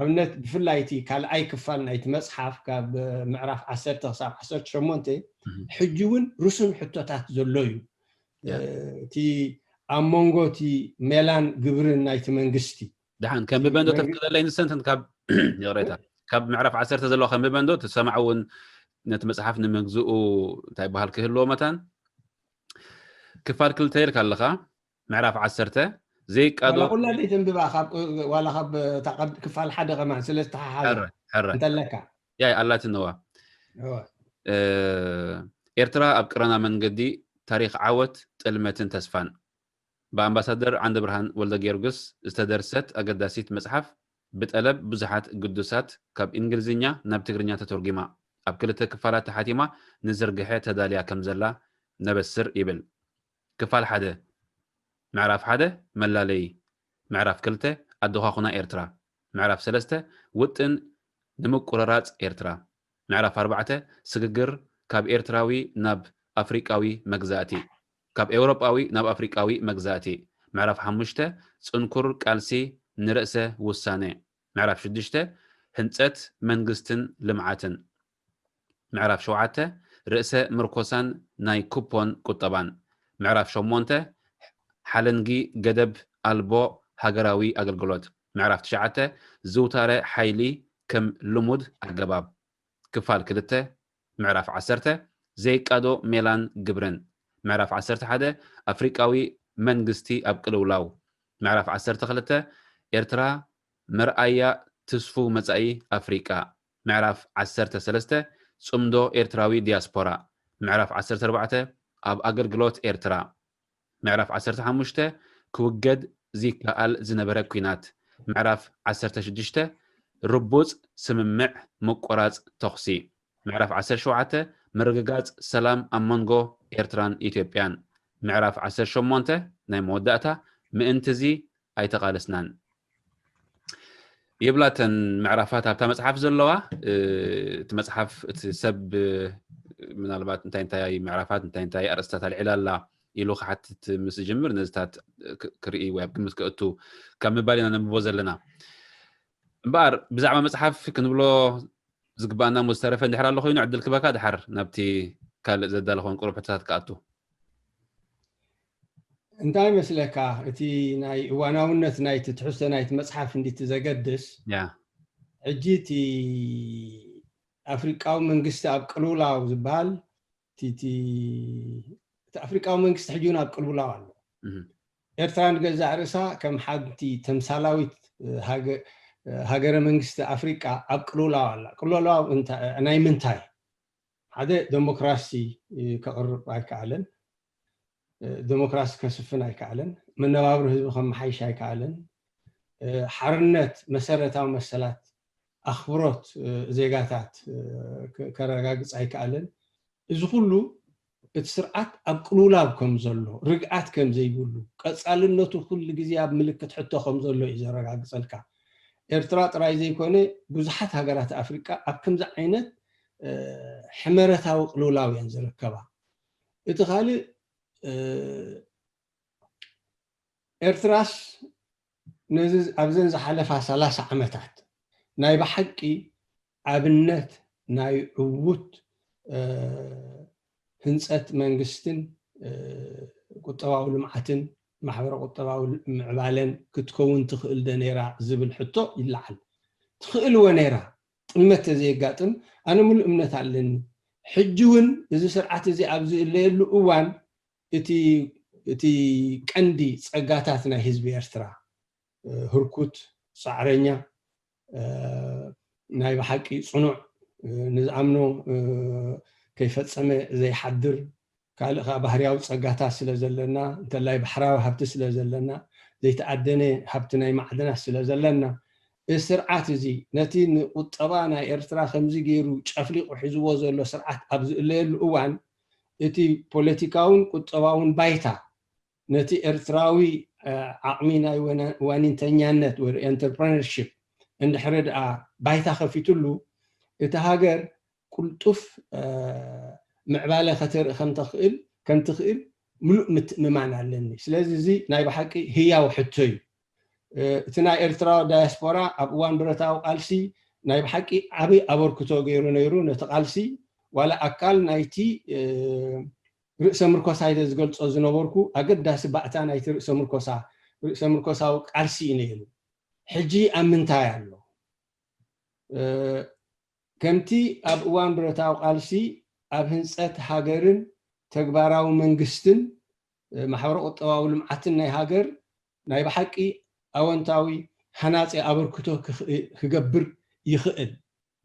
Speaker 2: ኣብነት ብፍላይቲ ካልኣይ ክፋል ናይቲ መጽሓፍ ካብ ምዕራፍ 10 ክሳብ 18 ሕጂውን ርሱን ሕቶታት ዘሎ እዩ እቲ ኣብ መንጎ እቲ ሜላን ግብርን ናይቲ መንግስቲ
Speaker 1: دحان كم ببندو تفكر لين السنة كاب يغريتها كاب معرف عسرت زلوا كم ببندو تسمعون نتمسحف نمجزو تاي بهالكهلو مثلا كفار كل تير كاللخا معرف عسرته زي قادو
Speaker 2: ولا قلنا لي تنببا خاب ولا خاب تقد كفال حدا كمان سلسته حاجه
Speaker 1: حره
Speaker 2: انت لك
Speaker 1: يا الله تنوا ኤርትራ ኣብ ቅረና መንገዲ ታሪክ ዓወት ጥልመትን ተስፋን በአምባሳደር ዓንደ ብርሃን ወልደ ጊዮርጊስ ዝተደርሰት ኣገዳሲት መጽሓፍ ብጠለብ ብዙሓት ቅዱሳት ካብ እንግሊዝኛ ናብ ትግርኛ ተተርጊማ ኣብ ክልተ ክፋላት ተሓቲማ ንዝርግሐ ተዳልያ ከም ዘላ ነበስር ይብል ክፋል 1 ምዕራፍ 1 መላለይ ምዕራፍ 2 ኣድኻኹና ኤርትራ ምዕራፍ 3 ውጥን ንምቁረራጽ ኤርትራ ምዕራፍ 4 ስግግር ካብ ኤርትራዊ ናብ ኣፍሪቃዊ መግዛእቲ ካብ ኤውሮጳዊ ናብ ኣፍሪቃዊ መግዛእቲ ምዕራፍ 5 ጽንኩር ቃልሲ ንርእሰ ውሳኔ ምዕራፍ 6 ህንጸት መንግስትን ልምዓትን ምዕራፍ 7 ርእሰ ምርኮሳን ናይ ኩፖን ቁጠባን ምዕራፍ 8 ሓለንጊ ገደብ ኣልቦ ሃገራዊ ኣገልግሎት ምዕራፍ 9 ዝውታረ ሓይሊ ከም ልሙድ ኣገባብ ክፋል 2 ምዕራፍ 10 ዘይቃዶ ሜላን ግብርን ምዕራፍ 11 ኣፍሪቃዊ መንግስቲ ኣብ ቅልውላው ምዕራፍ 12 ኤርትራ መርኣያ ትስፉ መጻኢ ኣፍሪቃ ምዕራፍ 13 ጽምዶ ኤርትራዊ ዲያስፖራ ምዕራፍ 14 ኣብ ኣገልግሎት ኤርትራ ምዕራፍ 15 ክውገድ ዚከኣል ዝነበረ ኩናት ምዕራፍ 16 ርቡጽ ስምምዕ ምቆራጽ ተኽሲ ምዕራፍ 17 ምርግጋጽ ሰላም ኣብ መንጎ ኤርትራን ኢትዮጵያን ምዕራፍ 18 ናይ መወዳእታ ምእንትዚ ኣይተቃለስናን يبلاتن معرفات هبتا مصحف زلوا تمصحف تسب من البات انتاي معرفات انتاي ارستات العلال يلو حتى مسجمر نزتات كري ويب كمسكتو كم بالينا نبوزلنا بار بزعما مصحف كنبلو زغبانا مسترفه ندحر الله خوينو عدل كباكا دحر نبتي كال زدال خون قربتات كاتو
Speaker 2: እንታይ መስለካ እቲ ናይ ዋናውነት ናይ ትሕዝቶ ናይ መጽሓፍ እንዴት ተዘገድስ ሕጂ እቲ ኣፍሪቃዊ መንግስቲ ኣብ ቅልውላው ዝበሃል እቲ ኣፍሪቃዊ መንግስቲ ሕጂውን ኣብ ቅልውላው ኣሎ ኤርትራን ገዛእ ርእሳ ከም ሓንቲ ተምሳላዊት ሃገረ መንግስቲ ኣፍሪቃ ኣብ ቅልውላው ኣላ ቅልውላው ናይ ምንታይ ሓደ ዴሞክራሲ ከቕርብ ኣይከኣለን ديمقراسي كسفن ኣይከኣለን መነባብሮ ህዝቢ ከመሓይሽ ኣይከኣለን ሓርነት መሰረታዊ መሰላት ኣኽብሮት ዜጋታት ከረጋግፅ ኣይከኣለን እዚ ኩሉ እቲ ስርዓት ኣብ ቅሉላብ ከም ዘሎ ርግኣት ከም ዘይብሉ ቀጻልነቱ ኩሉ ግዜ ኣብ ምልክት ሕቶ ከም ዘሎ እዩ ዘረጋግፀልካ ኤርትራ ጥራይ ዘይኮነ ብዙሓት ሃገራት ኣፍሪቃ ኣብ ከምዚ ዓይነት ሕመረታዊ ቅሉላው እየን ዝርከባ እቲ ካልእ ኤርትራስ ነዚ ኣብዘን ዝሓለፋ 30 ዓመታት ናይ ብሓቂ ኣብነት ናይ ዕውት ህንፀት መንግስትን ቁጠባዊ ልምዓትን ማሕበረ ቁጠባዊ ምዕባለን ክትከውን ትኽእል ደ ነይራ ዝብል ሕቶ ይለዓል ትኽእል ወነይራ ጥልመት ዘየጋጥም ኣነ ሙሉእ እምነት ኣለኒ ሕጂ እውን እዚ ስርዓት እዚ ኣብ ዝእለየሉ እዋን እቲ ቀንዲ ፀጋታት ናይ ህዝቢ ኤርትራ ህርኩት ፃዕረኛ ናይ ብሓቂ ፅኑዕ ንዝኣምኖ ከይፈፀመ ዘይሓድር ካልእ ከዓ ባህርያዊ ፀጋታት ስለ ዘለና እንተላይ ባሕራዊ ሃብቲ ስለ ዘለና ዘይተኣደነ ሃብቲ ናይ ማዕድናት ስለ ዘለና እዚ ስርዓት እዚ ነቲ ንቁጠባ ናይ ኤርትራ ከምዚ ገይሩ ጨፍሊቑ ሒዝዎ ዘሎ ስርዓት ኣብ ዝእለየሉ እዋን እቲ ፖለቲካውን ቁጠባውን ባይታ ነቲ ኤርትራዊ ዓቕሚ ናይ ዋኒንተኛነት ወይ ኤንተርፕረነርሺፕ እንድሕር ደኣ ባይታ ከፊትሉ እቲ ሃገር ቁልጡፍ ምዕባለ ከተርኢ ከም ትኽእል ሙሉእ ምትእምማን ኣለኒ ስለዚ እዚ ናይ ብሓቂ ህያው ሕቶ እዩ እቲ ናይ ኤርትራ ዳያስፖራ ኣብ እዋን ብረታዊ ቃልሲ ናይ ብሓቂ ዓብይ ኣበርክቶ ገይሩ ነይሩ ነቲ ቃልሲ ዋላ ኣካል ናይቲ ርእሰ ምርኮሳይ ዝገልጾ ዝነበርኩ ኣገዳሲ ባእታ ናይቲ ርእሰ ምርኮሳዊ ቃልሲ ነይሩ ሕጂ ኣብ ምንታይ ኣሎ ከምቲ ኣብ እዋን ብረታዊ ቃልሲ ኣብ ህንፀት ሃገርን ተግባራዊ መንግስትን ማሕበረ ቁጠባዊ ልምዓትን ናይ ሃገር ናይ ብሓቂ ኣወንታዊ ሃናፂ ኣበርክቶ ክገብር ይኽእል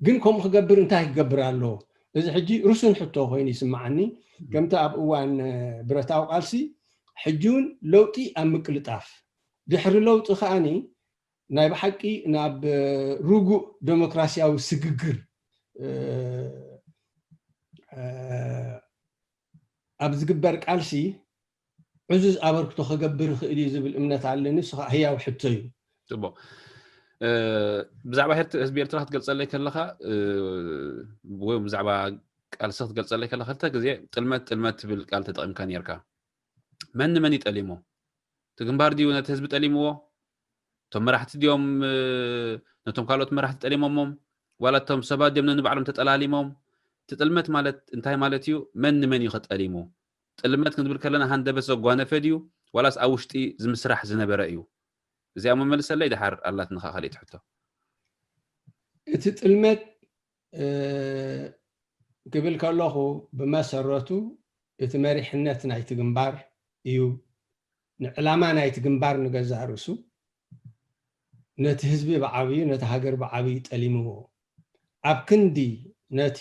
Speaker 2: ግን ከምኡ ክገብር እንታይ ክገብር ኣለዎ እዚ ሕጂ ርሱን ሕቶ ኮይኑ ይስማዓኒ ከምቲ ኣብ እዋን ብረታዊ ቃልሲ ሕጂውን ለውጢ ኣብ ምቅልጣፍ ድሕሪ ለውጢ ከዓኒ ናይ ብሓቂ ናብ ርጉእ ዴሞክራሲያዊ ስግግር ኣብ ዝግበር ቃልሲ ዕዙዝ ኣበርክቶ ክገብር ይኽእል እዩ ዝብል እምነት ኣለኒ ንሱ ከዓ ህያው ሕቶ እዩ
Speaker 1: ጽቡቕ ብዛዕባ ህዝቢ ኤርትራ ክትገልጸለይ ከለኻ ወይ ብዛዕባ ቃልሲ ክትገልጸለይ ከለኻ ክልተ ግዜ ጥልመት ትብል ቃል ተጠቒምካ ነርካ መን ይጠሊሞ እቲ ግንባር ድዩ ነቲ ህዝቢ ጠሊምዎ እቶም መራሕቲ ድዮም ነቶም ካልኦት መራሕቲ ጠሊሞሞም ዋላ እቶም ሰባት ድዮም ነንባዕሎም ተጠላሊሞም እቲ ጥልመት ማለት እንታይ ማለት እዩ መን እዩ ከጠሊሙ ጥልመት ክንብል ከለና ሃንደበት ዘጓነፈ ድዩ ዋላስ ኣብ ውሽጢ ዝምስራሕ ዝነበረ እዩ እዚኣ መመልሰለይ ድሓር ኣላት ንኻ ካሊእ ትሕቶ
Speaker 2: እቲ ጥልመት ክብል ከለኹ ብመሰረቱ እቲ መሪሕነት ናይቲ ግንባር እዩ ንዕላማ ናይቲ ግንባር ንገዛእ ርእሱ ነቲ ህዝቢ ብዓብዩ ነቲ ሃገር ብዓብዩ ጠሊምዎ ኣብ ክንዲ ነቲ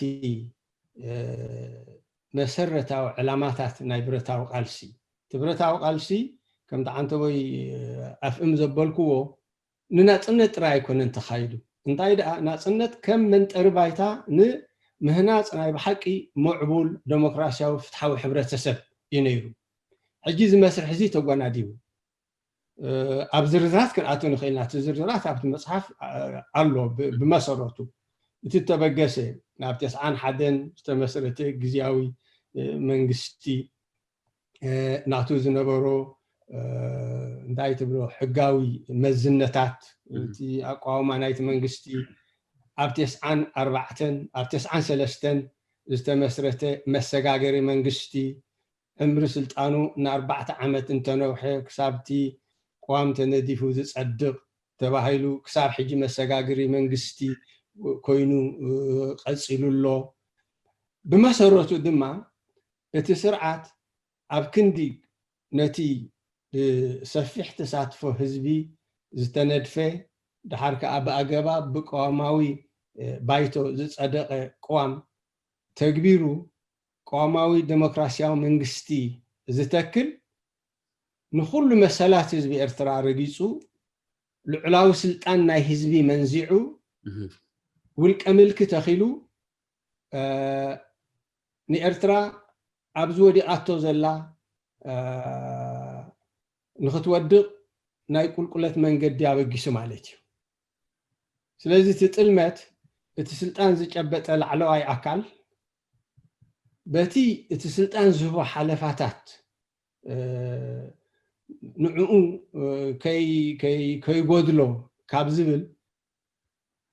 Speaker 2: መሰረታዊ ዕላማታት ናይ ብረታዊ ቃልሲ እቲ ብረታዊ ቃልሲ ከምቲ ዓንተወይ ኣፍእም ዘበልክዎ ንናፅነት ጥራይ ኣይኮነን ተኻይዱ እንታይ ደኣ ናፅነት ከም መንጠሪ ባይታ ንምህናፅ ናይ ብሓቂ ምዕቡል ዴሞክራሲያዊ ፍትሓዊ ሕብረተሰብ እዩ ነይሩ ሕጂ እዚ መስርሕ እዚ ተጓናዲቡ ኣብ ዝርዝራት ክንኣቱ ንኽእልና እቲ ዝርዝራት ኣብቲ መፅሓፍ ኣሎ ብመሰረቱ እቲ ተበገሰ ናብ 91 ዝተመስረተ ግዝያዊ መንግስቲ ናቱ ዝነበሮ እንታይ ትብሎ ሕጋዊ መዝነታት እቲ ኣቋውማ ናይቲ መንግስቲ ኣብ 94 ኣብ 93 ዝተመስረተ መሰጋገሪ መንግስቲ ዕምሪ ስልጣኑ ን4 ዓመት እንተነውሐ ክሳብቲ ቋም ተነዲፉ ዝጸድቕ ተባሂሉ ክሳብ ሕጂ መሰጋገሪ መንግስቲ ኮይኑ ቀፂሉሎ ብመሰረቱ ድማ እቲ ስርዓት ኣብ ክንዲ ነቲ ሰፊሕ ተሳትፎ ህዝቢ ዝተነድፈ ድሓር ከዓ ብኣገባ ብቋማዊ ባይቶ ዝጸደቐ ቋም ተግቢሩ ቋማዊ ዴሞክራሲያዊ መንግስቲ ዝተክል نخل مسالات حزب إرترا رجيسو لعلاو سلطان ناي حزبي منزعو والكملك تخيلو نإرترا أبزو دي أتو زلا نختودق ناي قلقلت من قد يابقسو مالتي سلازي تتلمت السلطان زجبت العلواي أكل باتي السلطان زهو حلفاتات نعو كي قدلو كابزبل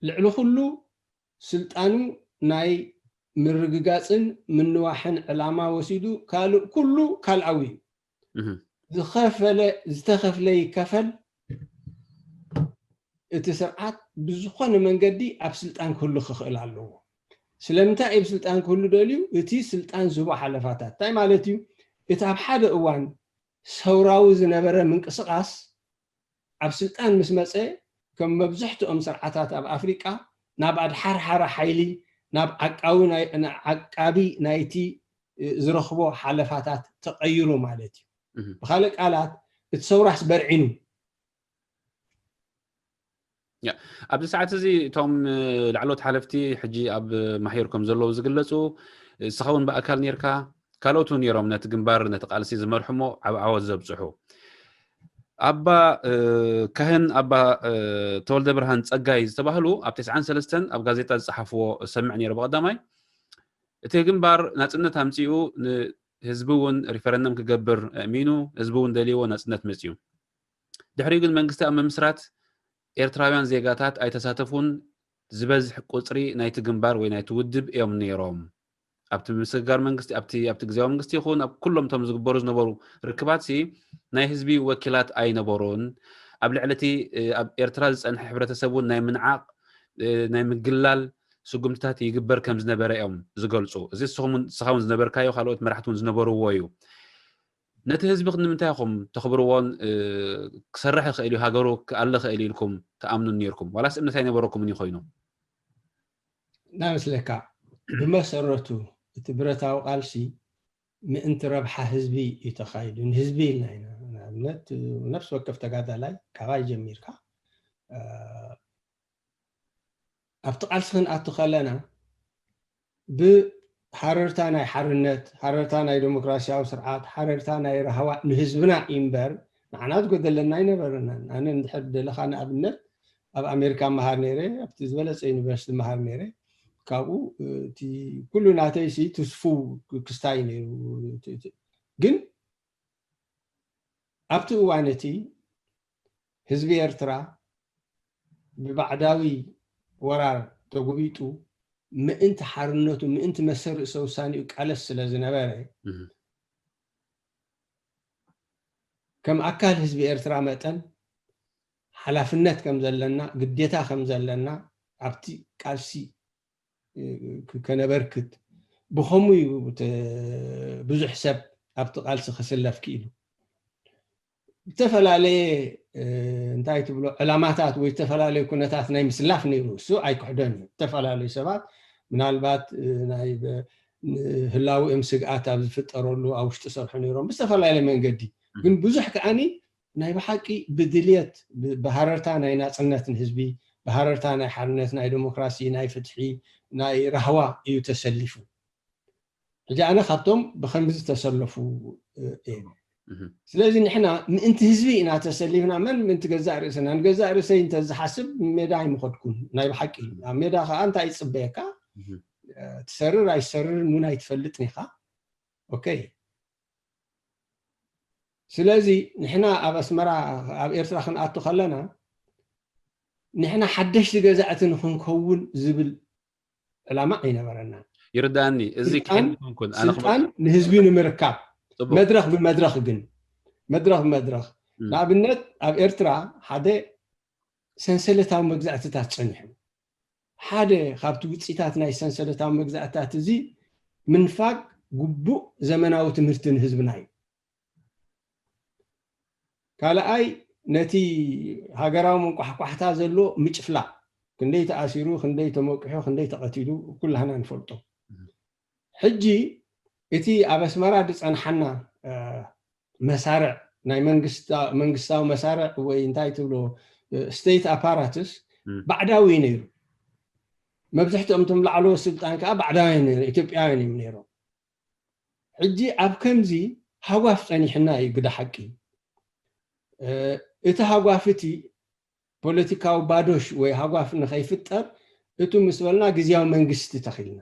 Speaker 2: لعلو خلو سلطانو ناي من رقاقين من نواحن علامة وسيدو كله كالعوي زتخفلي كفل اتسرعات بزخون من قدي أب سلطان كله خخل علوه سلمتا أب سلطان كله دوليو اتي سلطان زبا حلفاتات تاي مالتيو اتاب حدا اوان سوراو زنبره من قسقاس أب سلطان مسمصه كم مبزحتو سرعاتات أب أفريقيا ناب أدحار حارة حيلي ناب عقابي نايتي زرخبو حلفاتات تغيروا مالتي بخالق آلات تصورح برعينو
Speaker 1: أبدي ساعات زي توم لعلوت حلفتي حجي أب محيركم زلو زقلصو سخون بأكل نيركا كالوتو نيروم نتجنبار نتقالسي زمرحمو عوض زبصحو أبا كهن أبا تولد برهان تسقاي زتباهلو أب 93 أب غازيتا صحفو سمعني ربع قدامي تجنبار ناتسنت همتيو هزبون ريفرندم كجبر أمينو هزبون دليو ناتسنت مسيو دحريق المنجست أم مسرات إيرتراويان زيغاتات أي تساتفون زبزح قصري نايت جنبار وينايت ودب يوم نيروم أبت مسجار منجست أبت جزاو منجست يخون أب كلهم تم زقبروز نبرو ركباتي ناي حزبي وكيلات أي نبرون قبل علتي أب إيرتراز أن حبرة سبون ناي منعاق ناي مقلال سقمتات يجبر كم زنبر يوم زقلصو زي سخون زنبر كايو خالوت مرحتون زنبرو ويو نتي حزب خدم نتاعكم تخبروون كسرح خيلي هاجرو كالله خيلي لكم تأمنوا نيركم ولا سئمنا ثاني بروكم من يخوينو
Speaker 2: نعم سلكا بمسرته تبرتاو قالسي من ربح حزبي يتخيل ان حزبي لنا نت نفس وقف تقادا لاي كواي جميركا أبتقالسخن أتخلنا بحررتا ناي حرنت حررتا ناي ديمقراطياو سرعات حررتا ناي رهوا نحزبنا إمبر معنات قد لنا ينبرنا أنا نحب لخانا أبنت أب أمريكا مهار نيري أبتزبلة يونيفرسيتي مهار نيري كابو تي كل ناتيسي تسفو كستاي نيرو جن أبتو وانتي حزبي إرترا ببعداوي ورار تقبيتو ما أنت حرنته ما أنت مسر سوساني وكالس لزنباري كم أكل حزب إرترا متن حلافنت كم زلنا قديتها كم زلنا عبتي كالسي كنبركت بخمي بزح حساب عبت قالس خسلف كيلو تفعل عليه انتهي تقولوا علاماتات ويتفعل عليه كنتات نايم سلاف نيرو سو اي كحداني تفعل عليه سبات من البات نايب هلاو امسقات اب فطروا او اشتصرحوا نيرو بس تفعل عليه من قدي ግን ብዙሕ ከኣኒ ናይ ብሓቂ ብድልየት ብሃረርታ ናይ ናጽነትን ህዝቢ ብሃረርታ ናይ ሓርነት ናይ ዲሞክራሲ ናይ ፍትሒ ናይ ራህዋ እዩ ተሰሊፉ ሕጂ ኣነ ካብቶም ብከምዚ ተሰለፉ እየ ስለዚ ንሕና ምእንቲ ህዝቢ ኢና ተሰሊፍና መን ምእንቲ ገዛእ ርእስና ንገዛእ ርእሰይ እንተዝሓስብ ሜዳ ኣይምኸድኩን ናይ ብሓቂ ኣብ ሜዳ ከዓ እንታይ ይፅበየካ ትሰርር ኣይሰርር ኑን ኣይትፈልጥን ኢኻ ኦኬ ስለዚህ ንሕና ኣብ ኣስመራ ኣብ ኤርትራ ክንኣቱ ከለና ንሕና ሓደሽቲ ገዛእቲ ንክንከውን ዝብል ዕላማ ኣይነበረና
Speaker 1: ይርዳኒ እዚ ከን ኮን
Speaker 2: ኣነ ስልጣን ንህዝቢ ንምርካብ መድረኽ ብመድረኽ ግን መድረኽ ብመድረኽ ንኣብነት ኣብ ኤርትራ ሓደ ሰንሰለታዊ መግዛእትታት ፀኒሑ ሓደ ካብቲ ውፅኢታት ናይ ሰንሰለታዊ መግዛእትታት እዚ ምንፋቅ ግቡእ ዘመናዊ ትምህርቲ ንህዝብና እዩ ካልኣይ ነቲ ሃገራዊ መንቋሕቋሕታ ዘሎ ምጭፍላቅ ክንደይ ተኣሲሩ ክንደይ ተመቂሑ ክንደይ ተቐቲሉ ኩላህና ንፈልጦ ሕጂ እቲ ኣብ ኣስመራ ዝፀንሐና መሳርዕ ናይ መንግስታዊ መሳርዕ ወይ እንታይ ትብሎ ስቴት አፓራትስ ባዕዳዊ ነይሩ መብዛሕትኦም እቶም ላዕሎ ስልጣን ከዓ ባዕዳውያን ኢትዮጵያውያን እዮም ነይሮም ሕጂ ኣብ ከምዚ ሃዋፍ ፀኒሕና እዩ ግዳ ሓቂ እቲ ሃዋፍ እቲ ፖለቲካዊ ባዶሽ ወይ ሃዋፍ ንኸይፍጠር እቱ ምስ በልና ግዝያዊ መንግስቲ ተኺልና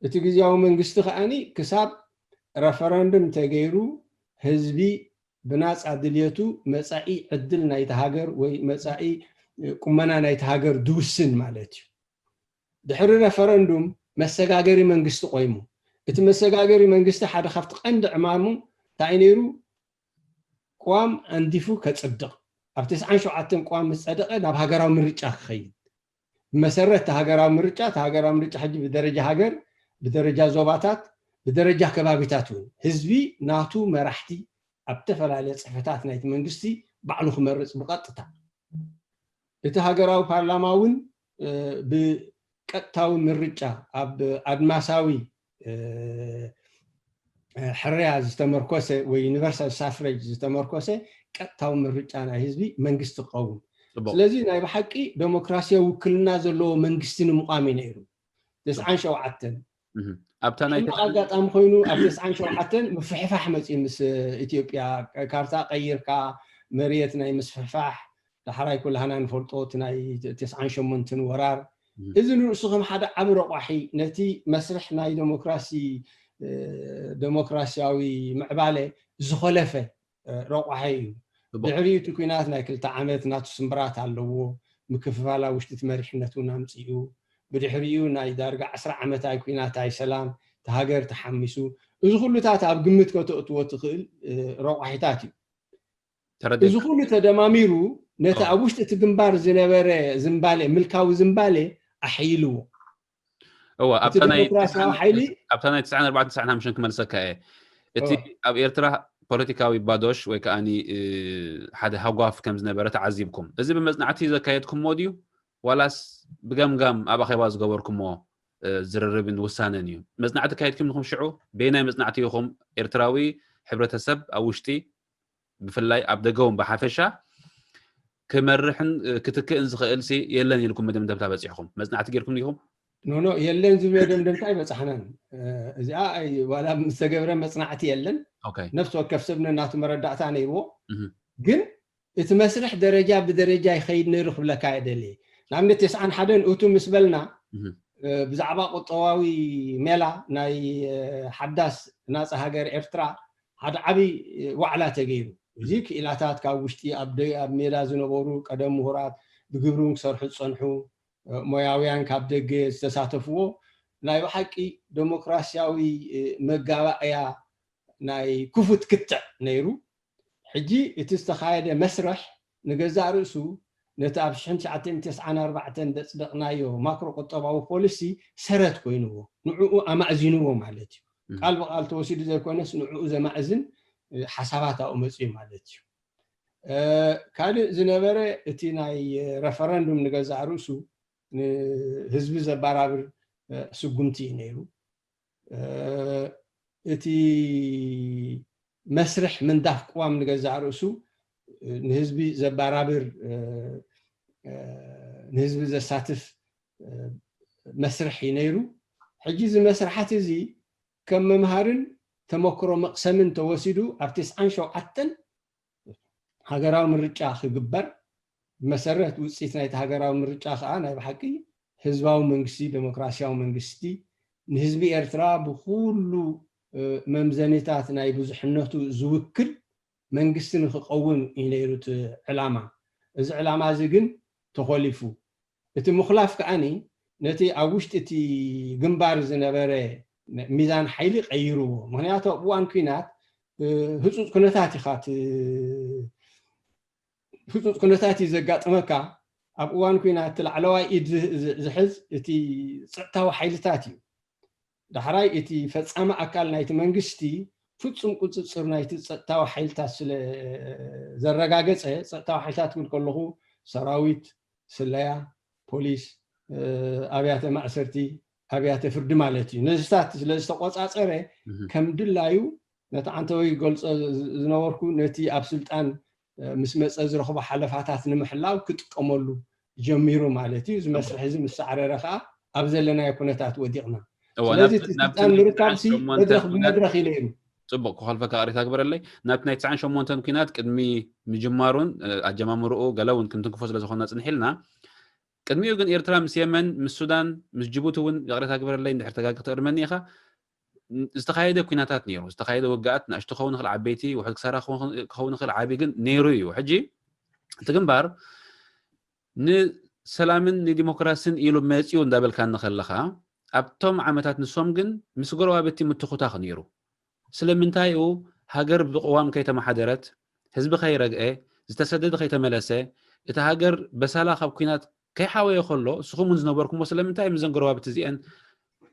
Speaker 2: እቲ ግዝያዊ መንግስቲ ከዓኒ ክሳብ ረፈረንደም ተገይሩ ህዝቢ ብናፃ ድልየቱ መፃኢ ዕድል ናይቲ ሃገር ወይ መፃኢ ቁመና ናይቲ ሃገር ድውስን ማለት እዩ ድሕሪ ረፈረንዱም መሰጋገሪ መንግስቲ ቆይሙ እቲ መሰጋገሪ መንግስቲ ሓደ ካብቲ ቀንዲ ዕማሙ እንታይ ነይሩ ቋም አንዲፉ ከጽድቕ ኣብ 97 ቋም ዝጸደቐ ናብ ሃገራዊ ምርጫ ክኸይድ ብመሰረት ሃገራዊ ምርጫ ሕጂ ብደረጃ ሃገር ብደረጃ ዞባታት ብደረጃ ከባቢታት እውን ህዝቢ ናቱ መራሕቲ ኣብ ተፈላለየ ጽሕፈታት ናይቲ መንግስቲ ባዕሉ ክመርጽ ብቐጥታ እቲ ሃገራዊ ፓርላማ እውን ብቀጥታዊ ምርጫ ኣብ ኣድማሳዊ ሕርያ ዝተመርኮሰ ወይ ዩኒቨርሳል ሳፍሬጅ ዝተመርኮሰ ቀጥታዊ ምርጫ ናይ ህዝቢ መንግስቲ ክኸውን ስለዚ ናይ ብሓቂ ዴሞክራሲያዊ ውክልና ዘለዎ መንግስቲ ንምቋም ነይሩ 97
Speaker 1: ኣብታ ናይ
Speaker 2: ኣጋጣሚ ኮይኑ ኣብ 97 ምፍሕፋሕ መፂ ምስ ኢትዮጵያ ካርታ ቀይርካ መሬት ናይ ምስፍሕፋሕ ዳሕራይ ኩላህና ንፈልጦ እቲ ናይ 98 ወራር እዚ ንርእሱ ከም ሓደ ዓብ ረቋሒ ነቲ መስርሕ ናይ ዴሞክራሲያዊ ምዕባለ ዝኸለፈ ረቋሒ እዩ ድሕሪኡ እቲ ኩናት ናይ 2 ዓመት ናቱ ስምብራት ኣለዎ ምክፍፋላ ውሽጢ እቲ መሪሕነት እውን ኣምፂኡ ብድሕሪኡ ናይ ዳርጋ 10 ዓመታይ ኩናታይ ሰላም ተሃገር ተሓሚሱ እዚ ኩሉታት ኣብ ግምት ከተእትዎ ትኽእል ረቋሒታት እዩ እዚ ኩሉ ተደማሚሩ ነቲ ኣብ ውሽጢ እቲ ግንባር ዝነበረ ዝምባሌ ምልካዊ ዝምባሌ ኣሕይልዎ
Speaker 1: ኣብታ ናይ 94-95 ክመልሰካ እቲ ኣብ ኤርትራ ፖለቲካዊ ባዶሽ ወይ ከዓኒ ሓደ ሃጓፍ ከም ዝነበረ ተዓዚብኩም እዚ ብመጽናዕቲ ዘካየድኩምዎ ድዩ ዋላስ ብገምጋም ኣብ ኣኼባ ዝገበርኩሞ ዝርርብን ውሳነን እዩ መጽናዕቲ ካየድኩም ንኹም ሽዑ በይናይ መጽናዕቲ ኢኹም ኤርትራዊ ሕብረተሰብ ኣብ ውሽጢ ብፍላይ ኣብ ደገውን ብሓፈሻ ክመርሕን ክትክእን ዝኽእልሲ የለን ኢልኩም መደምደምታ በፂሕኩም መጽናዕቲ ጌርኩም ዲኹም
Speaker 2: ኖ የለን ዝብል መደምደምታ ይበፅሕናን እዚኣ ዋላ ዝተገብረ መጽናዕቲ የለን ነፍሲ ወከፍ ሰብና ናቱ መረዳእታ ነይርዎ ግን እቲ መስርሕ ደረጃ ብደረጃ ይኸይድ ነይሩ ክብለካ የደሊ ንኣብነት 91 እቱ ምስ በልና ብዛዕባ ቁጠባዊ ሜላ ናይ ሓዳስ ናፃ ሃገር ኤርትራ ሓደ ዓብይ ዋዕላ ተገይሩ እዚ ክኢላታት ካብ ውሽጢ ኣብ ሜዳ ዝነበሩ ቀደም ምሁራት ብግብሩን ክሰርሑ ዝፀንሑ ሞያውያን ካብ ደገ ዝተሳተፍዎ ናይ ብሓቂ ዴሞክራሲያዊ መጋባእያ ናይ ክፉት ክትዕ ነይሩ ሕጂ እቲ ዝተኻየደ መስርሕ ንገዛእ ርእሱ ነቲ ኣብ 1994 ደጽደቕናዮ ማክሮ ቁጠባዊ ፖሊሲ ሰረት ኮይኑዎ ንዕኡ ኣማእዚንዎ ማለት እዩ ቃል ብቃል ተወሲዱ ዘይኮነስ ንዕኡ ዘማእዝን ሓሳባት ኣብኡ መፅኡ ማለት እዩ ካልእ ዝነበረ እቲ ናይ ረፈረንዱም ንገዛእ ርእሱ ንህዝቢ ዘባራብር ስጉምቲ ነይሩ እቲ መስርሕ ምንዳፍ ቅዋም ንገዛእ ርእሱ ንህዝቢ ዘባራብር ንህዝቢ ዘሳትፍ መስርሕ ነይሩ ሕጂ እዚ መስርሓት እዚ ከም መምሃርን ተመክሮ መቕሰምን ተወሲዱ ኣብ 97 ሃገራዊ ምርጫ ክግበር መሰረት ውፅኢት ናይቲ ሃገራዊ ምርጫ ከዓ ናይ ብሓቂ ህዝባዊ መንግስቲ ዴሞክራሲያዊ መንግስቲ ንህዝቢ ኤርትራ ብኩሉ መምዘኔታት ናይ ብዙሕነቱ ዝውክል መንግስቲ ንክኸውን እዩ ነይሩ እቲ ዕላማ እዚ ዕላማ እዚ ግን ተኸሊፉ እቲ ምኽላፍ ከዓኒ ነቲ ኣብ ውሽጢ እቲ ግንባር ዝነበረ ሚዛን ሓይሊ ቀይርዎ ምክንያቱ ኣብ እዋን ኩናት ህፁፅ ኩነታት ኢኻ ህፁፅ ኩነታት እዩ ዘጋጥመካ ኣብ እዋን ኩናት ላዕለዋይ ኢድ ዝሕዝ እቲ ፀጥታዊ ሓይልታት እዩ ዳሕራይ እቲ ፈፃሚ ኣካል ናይቲ መንግስቲ ፍጹም ቁፅፅር ናይቲ ፀጥታዊ ሓይልታት ስለ ዘረጋገፀ ፀጥታዊ ሓይልታት ክብል ከለኹ ሰራዊት ስለያ ፖሊስ ኣብያተ ማእሰርቲ ኣብያተ ፍርዲ ማለት እዩ ነዚታት ስለ ዝተቆፃፀረ ከም ድላዩ ነቲ አንተ ወይ ገልጾ ዝነበርኩ ነቲ ኣብ ስልጣን ምስ መፀ ዝረኽቦ ሓለፋታት ንምሕላው ክጥቀመሉ ጀሚሩ ማለት እዩ ዝመስርሕ እዚ ምስ ሳዕረረ ከዓ ኣብ ዘለናዮ ኩነታት ወዲቕና ስለዚ እቲ ስልጣን ምርካብሲ መድረኽ ኢለ ኢሉ
Speaker 1: ጽቡቅ ክኸልፈካ ቀሪታ ግበረለይ ናብቲ ናይ 98 ኩናት ቅድሚ ምጅማሩን ኣጀማምርኡ ገለውን ክንትንክፎ ስለ ዝኾነ ፅንሕ ኢልና ቅድሚኡ ግን ኤርትራ ምስ የመን ምስ ሱዳን ምስ ጅቡቲ እውን ቀሪታ ግበረለይ እንድሕር ተጋግ ክትቅድመኒ ኢኻ ዝተኻየደ ኩናታት ነይሩ ዝተኻየደ ወጋኣት ንእሽቶ ክኸውን ይኽእል ዓበይቲ ውሕድ ክሳራ ክኸውን ይኽእል ዓብዪ ግን ነይሩ እዩ ሕጂ እቲ ግንባር ንሰላምን ንዲሞክራሲን ኢሉ መፂኡ እንዳበልካ ንኸለኻ ኣብቶም ዓመታት ንሶም ግን ምስ ጎረባበቲ ምትኹታኽ ነይሩ ስለምንታይ እዩ ሃገር ብቕዋም ከይተመሓደረት ህዝቢ ከይረግአ ዝተሰደደ ከይተመለሰ እቲ ሃገር በሳላ ካብ ኩናት ከይሓወየ ከሎ ንስኹምን ዝነበርኩሞ ስለምንታይ ምዘን ጎረባበቲ እዚአን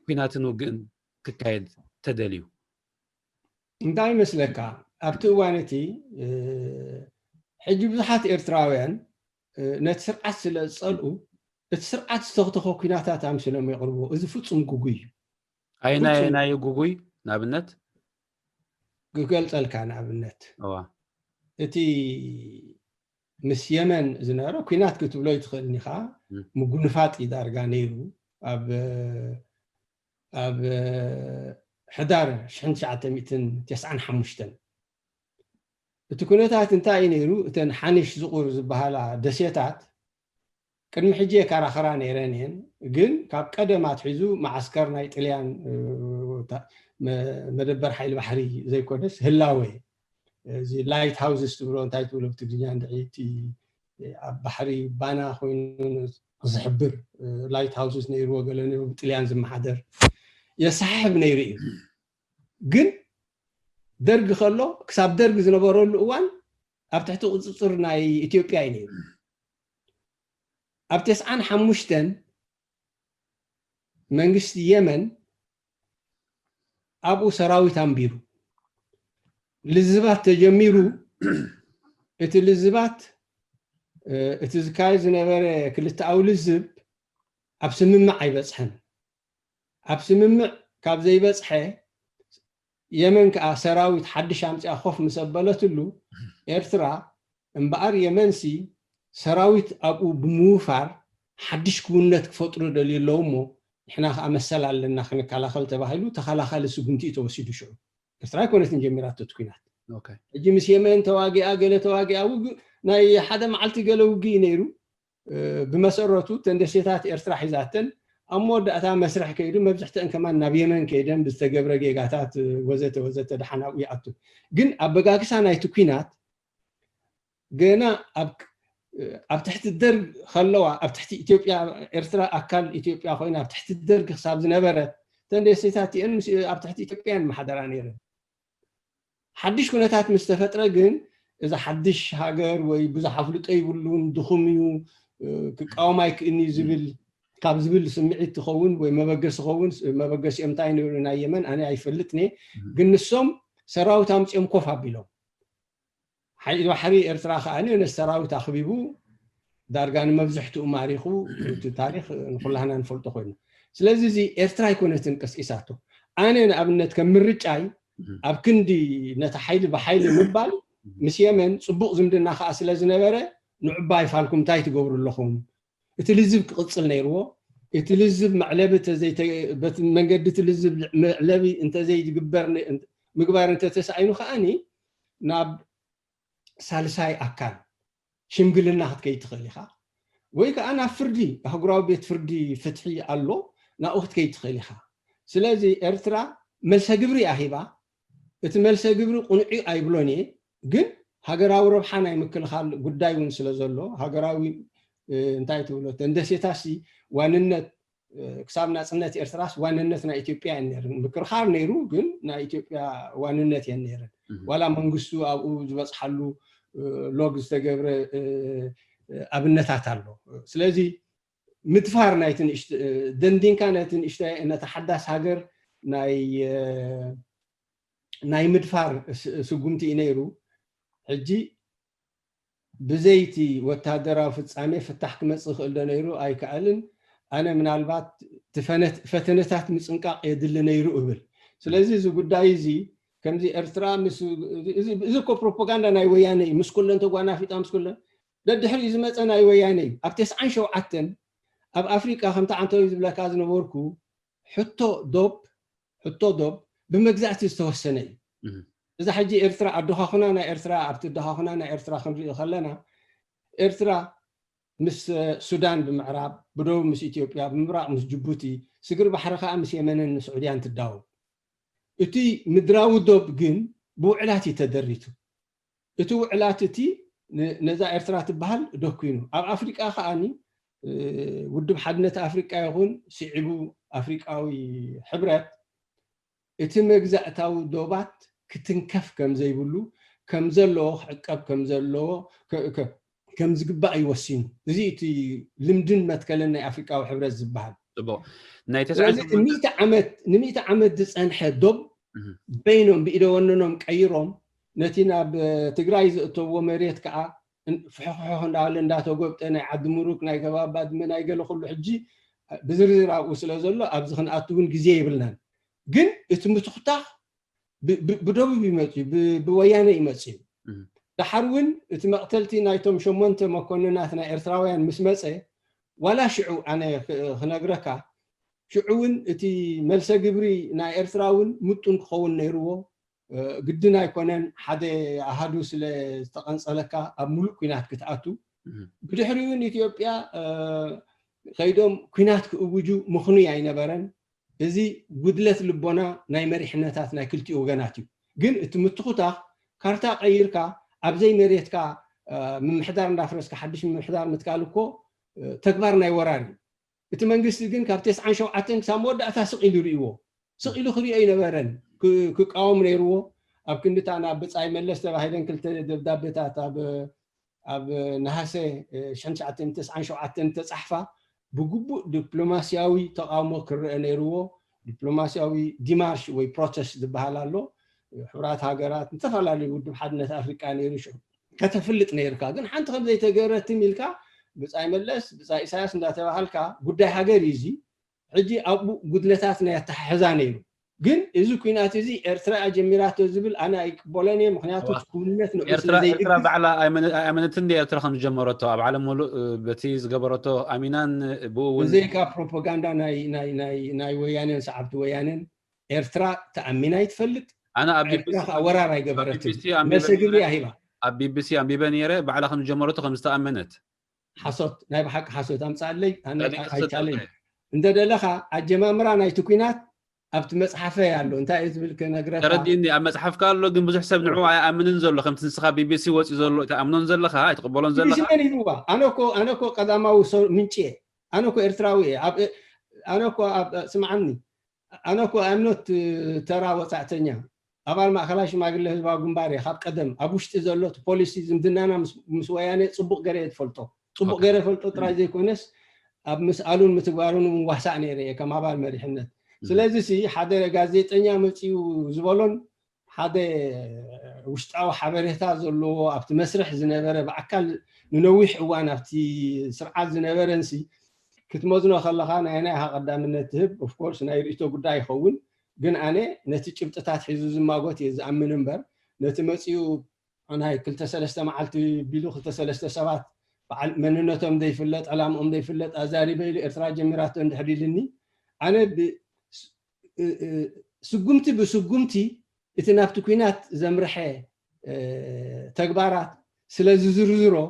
Speaker 1: ኩናትን ውግእን ክካየድ ተደልዩ
Speaker 2: እንታይ ይመስለካ ኣብቲ እዋን እቲ ሕጂ ብዙሓት ኤርትራውያን ነቲ ስርዓት ስለ ዝፀልኡ እቲ ስርዓት ዝተኽተኾ ኩናታት ኣምስሎም የቕርቡ እዚ ፍፁም ጉጉይ እዩ
Speaker 1: ናይ ጉጉይ ንኣብነት
Speaker 2: ክገልፀልካ ንኣብነት እቲ ምስ የመን ዝነበረ ኩናት ክትብሎ ይትኽእልኒ ኻ ምጉንፋጥ ዳርጋ ነይሩ ኣብ ሕዳር 1995 እቲ ኩነታት እንታይ እዩ ነይሩ እተን ሓኒሽ ዝቑር ዝበሃላ ደሴታት ቅድሚ ሕጂ ካራኸራ ነይረን እየን ግን ካብ ቀደም ኣትሒዙ ማዓስከር ናይ ጥልያን መደበር ሓይሊ ባሕሪ ዘይኮነስ ህላወ እዚ ላይት ሃውስስ ትብሎ እንታይ ትብሎ ብትግርኛ ንድዒቲ ኣብ ባሕሪ ባና ኮይኑ ዝሕብር ላይት ሃውስስ ነይሩዎ ገለ ነይሩ ብጥልያን ዝመሓደር የሰሓብ ነይሩ እዩ ግን ደርጊ ከሎ ክሳብ ደርጊ ዝነበረሉ እዋን ኣብ ትሕቲ ቁፅፅር ናይ ኢትዮጵያ እዩ ነይሩ ኣብ 95 መንግስቲ የመን ኣብኡ ሰራዊት ኣንቢሩ ልዝባት ተጀሚሩ እቲ ልዝባት እቲ ዝካየድ ዝነበረ ክልተኣዊ ልዝብ ኣብ ስምምዕ ኣይበፅሐን ኣብ ስምምዕ ካብ ዘይበፅሐ የመን ከዓ ሰራዊት ሓድሽ ኣምፅኣ ኮፍ ምስ ኣበለትሉ ኤርትራ እምበኣር የመንሲ ሰራዊት ኣብኡ ብምውፋር ሓድሽ ክውነት ክፈጥሩ ደልዩ ኣለዉ እሞ ንሕና ከዓ መሰል ኣለና ክንከላኸል ተባሂሉ ተኸላኸሊ ስጉምቲ ተወሲዱ ሽዑ ኤርትራ ይኮነትን ጀሚራቶ እቲ ኩናት ሕጂ ምስ የመን ተዋጊኣ ገለ ተዋጊኣ ናይ ሓደ መዓልቲ ገለ ውግእ ነይሩ ብመሰረቱ ተንደሴታት ኤርትራ ሒዛተን ኣብ መወዳእታ መስርሕ ከይዱ መብዛሕትአን ከማን ናብ የመን ከይደን ብዝተገብረ ጌጋታት ወዘተ ወዘተ ድሓናው ይኣቱ ግን ኣብ በጋግሳ ናይቲ ኩናት ገና ኣብ ትሕቲ ደርግ ከለዋ ኣብ ትሕቲ ኢትዮጵያ ኤርትራ ኣካል ኢትዮጵያ ኮይና ኣብ ትሕቲ ደርግ ክሳብ ዝነበረት ተንደሴታት እየን ኣብ ትሕቲ ኢትዮጵያን ማሕደራ ነይረን ሓድሽ ኩነታት ምስ ተፈጥረ ግን እዛ ሓድሽ ሃገር ወይ ብዙሕ ኣፍልጦ ይብሉን ድኹም እዩ ክቃወማ ይክእኒ ዝብል ካብ ዝብል ስምዒት ትኸውን ወይ መበገሲ ኸውን መበገሲ እንታይ ነይሩ ናይ የመን ኣነ ኣይፈልጥኒ ግን ንሶም ሰራዊት ኣምፅኦም ኮፍ ኣቢሎም ሓይሊ ባሕሪ ኤርትራ ከዓ ነቲ ሰራዊት ኣኽቢቡ ዳርጋ ንመብዝሕትኡ ማሪኹ እቲ ታሪክ ንኩላህና ንፈልጦ ኮይኑ ስለዚ እዚ ኤርትራ ኣይኮነትን ቀስቂሳቶ ኣነ ንኣብነት ከም ምርጫይ ኣብ ክንዲ ነቲ ሓይሊ ብሓይሊ ምባል ምስ የመን ፅቡቕ ዝምድና ከዓ ስለ ዝነበረ ንዕባይ ፋልኩም እንታይ ትገብሩ ኣለኹም እቲ ልዝብ ክቕፅል ነይርዎ እቲ ልዝብ መዕለቢ በቲ መንገዲ እቲ ልዝብ መዕለቢ እንተዘይግበር ምግባር እንተተሳኢኑ ከዓኒ ናብ ሳልሳይ ኣካል ሽምግልና ክትከይድ ትኽእል ኢኻ ወይ ከዓ ናብ ፍርዲ ኣህጉራዊ ቤት ፍርዲ ፍትሒ ኣሎ ናብኡ ክትከይድ ትኽእል ኢኻ ስለዚ ኤርትራ መልሰ ግብሪ ኣሂባ እቲ መልሰ ግብሪ ቁኑዒ ኣይብሎን እየ ግን ሃገራዊ ረብሓ ናይ ምክልኻል ጉዳይ እውን ስለ ዘሎ ሃገራዊ እንታይ ትብሎ ተንደሴታሲ ዋንነት ክሳብ ናፅነት ኤርትራስ ዋንነት ናይ ኢትዮጵያ እየን ነይረን ምክርኻር ነይሩ ግን ናይ ኢትዮጵያ ዋንነት እየን ነይረን ዋላ መንግስቱ ኣብኡ ዝበፅሓሉ ሎግ ዝተገብረ ኣብነታት ኣሎ ስለዚ ምድፋር ናይቲ ደንዲንካ ነቲ ሓዳስ ሃገር ናይ ምድፋር ስጉምቲ እዩ ነይሩ ሕጂ ብዘይቲ ወታደራዊ ፍጻሜ ፍታሕ ክመፅእ ይኽእል ዶ ነይሩ ኣይከኣልን ኣነ ምናልባት ፈተነታት ምፅንቃቕ የድሊ ነይሩ እብል ስለዚ እዚ ጉዳይ እዚ كمزي إرترا مس إذا كو بروباغندا ناي وياني مس كلن تقوانا في تامس كلن ده دحري إذا ما أنا وياني أبتس عن شو عتن أب أفريقيا خمت عن تويز بلا كازن وركو حطو دوب بمجزعة استوسني إذا حجي إرترا أدوها خنا أنا إرترا أبتدها خنا أنا إرترا خمري خلنا إرترا مس السودان بمعراب بدو مس إثيوبيا بمراق مس جيبوتي سجر بحرخة مس يمن السعودية تداو إتي مدراو دوب جن بوعلاتي تدريتو إتو وعلاتي نزا إرترا تبهل دوكينو أب أفريقيا خاني ودب حدنة أفريقيا يكون سعبو أفريقياوي حبرات إتي مجزأتاو دوبات كتنكف كم زي بلو كم زلو حقب كم زلو كم زقباء يوسين زيتي لمدن ما تكلمنا أفريقيا وحبرات زبهل
Speaker 1: طبعا نايتس
Speaker 2: نميت عمد تصنح دوب بينهم بإيدونهم كيرهم نتينا بتجراي تو مريت كع فحوحهم دالن داتو قبت أنا عد مروك ناي كباب بعد من ناي قالوا كل حجي بزرزر وصل زلوا أبزخن أتون جزيه بلنا جن اتمتخطا بدوب بيمشي بويانه يمشي تحرون اتمقتلتي نايتهم شمونت ما كونناتنا إرتراويان مسمصه ولا شعو أنا خنقركا شعون اتي ملسا قبري نا إرتراون متون خون نيرو قدنا يكونن حدا أهدو سلا تقنصلكا أملك كينات كتأتو بدحريون إثيوبيا خيدهم كينات كوجو مخني عين برن إزي قدلت لبنا ناي مريحناتات ناي كلتي أوغاناتيو جن اتمتخوتا كارتا قيركا أبزي مريتكا من محدار نافرسكا حدش من محدار متكالوكو تكبرنا يوراني إتمنجس جن كابتس عن شو عتن سامود أثاس سقيلو ريو سقيلو خري أي نبرن كقوم نيرو أب كنت أنا بتصاي ملس تبع هيدن كلت دبدبتات أب نهاسة شنش عتن تس عن شو عتن تصحفة بجوب دبلوماسياوي تقاوم كر نيرو دبلوماسياوي ديمارش وي بروتست دبهالالو حرات هاجرات انتفعل لي ود حدنا أفريقيا نيرو شو كتفلت نيركا جن حنت خم زي تجارة ميلكا بصاي ملس بصاي إساس نداتها هالكا قدي حاجة ريزي حجي أبو قدلتاتنا يتحزانيرو جن إذا كنا تزي إرترا جميرات الزبل أنا إقبالني مخنياتو تكونت
Speaker 1: إرترا بعلا أمنتني إرترا خم جمرته أب عالم بتيز قبرته أمينان بو
Speaker 2: زي كا بروباغندا ناي ويانين سعبت ويانين إرترا تأمينا يتفلت
Speaker 1: أنا أبي
Speaker 2: ورا راي قبرته مسجلي أهيبا
Speaker 1: أبي بي سي أبي بنيرة بعلا خم جمرته خم استأمنت
Speaker 2: حصوت ناي بحق حصوت أمس علي أنا هاي عند دلخا الجمامرة ناي تكوينات أبت مصحفة يالله أنت إذا كنقرأ
Speaker 1: ترديني أما صحف قالوا جن بزح سب نوع أمنن زلوا خمس نسخة بي بي سي وات زلوا تأمنون زلوا هاي تقبلون زلوا
Speaker 2: أنا كو قدامه وصل من شيء أنا كو إرتراوي أنا كو سمعني أنا كو أمنوت ترى وساعتين أبغى ما خلاش ما أقول له باقوم باري خاب قدم أبوش تزلوا بوليسيز مدننا مسويانة صبغ قريت فلتو صبغ قريت فلتو ترى زي كونس أب مسألون متقارون ووحسعني رأي كما بالمريحنة ስለዚህ ሓደ ጋዜጠኛ መጪው ዝበሎን ሓደ ውሽጣዊ ሓበሬታ ዘለዎ ኣብቲ መስርሕ ዝነበረ በአካል ንነዊሕ እዋን ኣብቲ ስርዓት ዝነበረንሲ ክትመዝኖ ከለኻ ናይ ቀዳምነት ትህብ ኦፍ ኮርስ ናይ ርእቶ ጉዳይ ይኸውን ግን ኣነ ነቲ ጭብጥታት ሒዙ ዝማጎት የዝኣምን እምበር ነቲ መጪው ናይ 2-3 መዓልቲ ቢሉ 2-3 ሰባት በዓል መንነቶም ዘይፍለጥ ዕላምኦም ዘይፍለጥ ኣዛሪበ ኢሉ ኤርትራ ጀሚራቶ እንድሕሪልኒ ኣነ سجمتي بسجمتي اتنافت كوينات زمرحة تكبارات سلازو زرزرو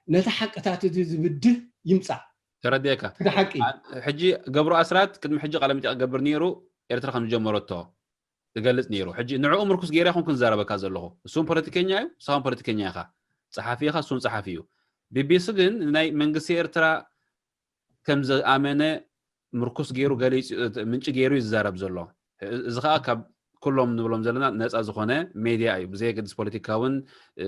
Speaker 2: نتحق تاتو زبده يمصع
Speaker 1: ترديكا
Speaker 2: تحقي
Speaker 1: حجي قبرو أسرات كدم حجي قلمتي قبر نيرو إرترا خم جمرتو تقلت نيرو حجي نوع مركز غير يخون كن زاربا كاز الله سون بوليتيكينيا سون بوليتيكينيا خا صحافي خا سون صحافيو بي بي سجن ناي منغسي إرترا كم ز آمنة مركز غيرو غاليس منش غيرو يزارب زلو إذا كاب كلهم نقولهم زلنا ناس أزخونه ميديا أي بزي قدس بوليتيكاون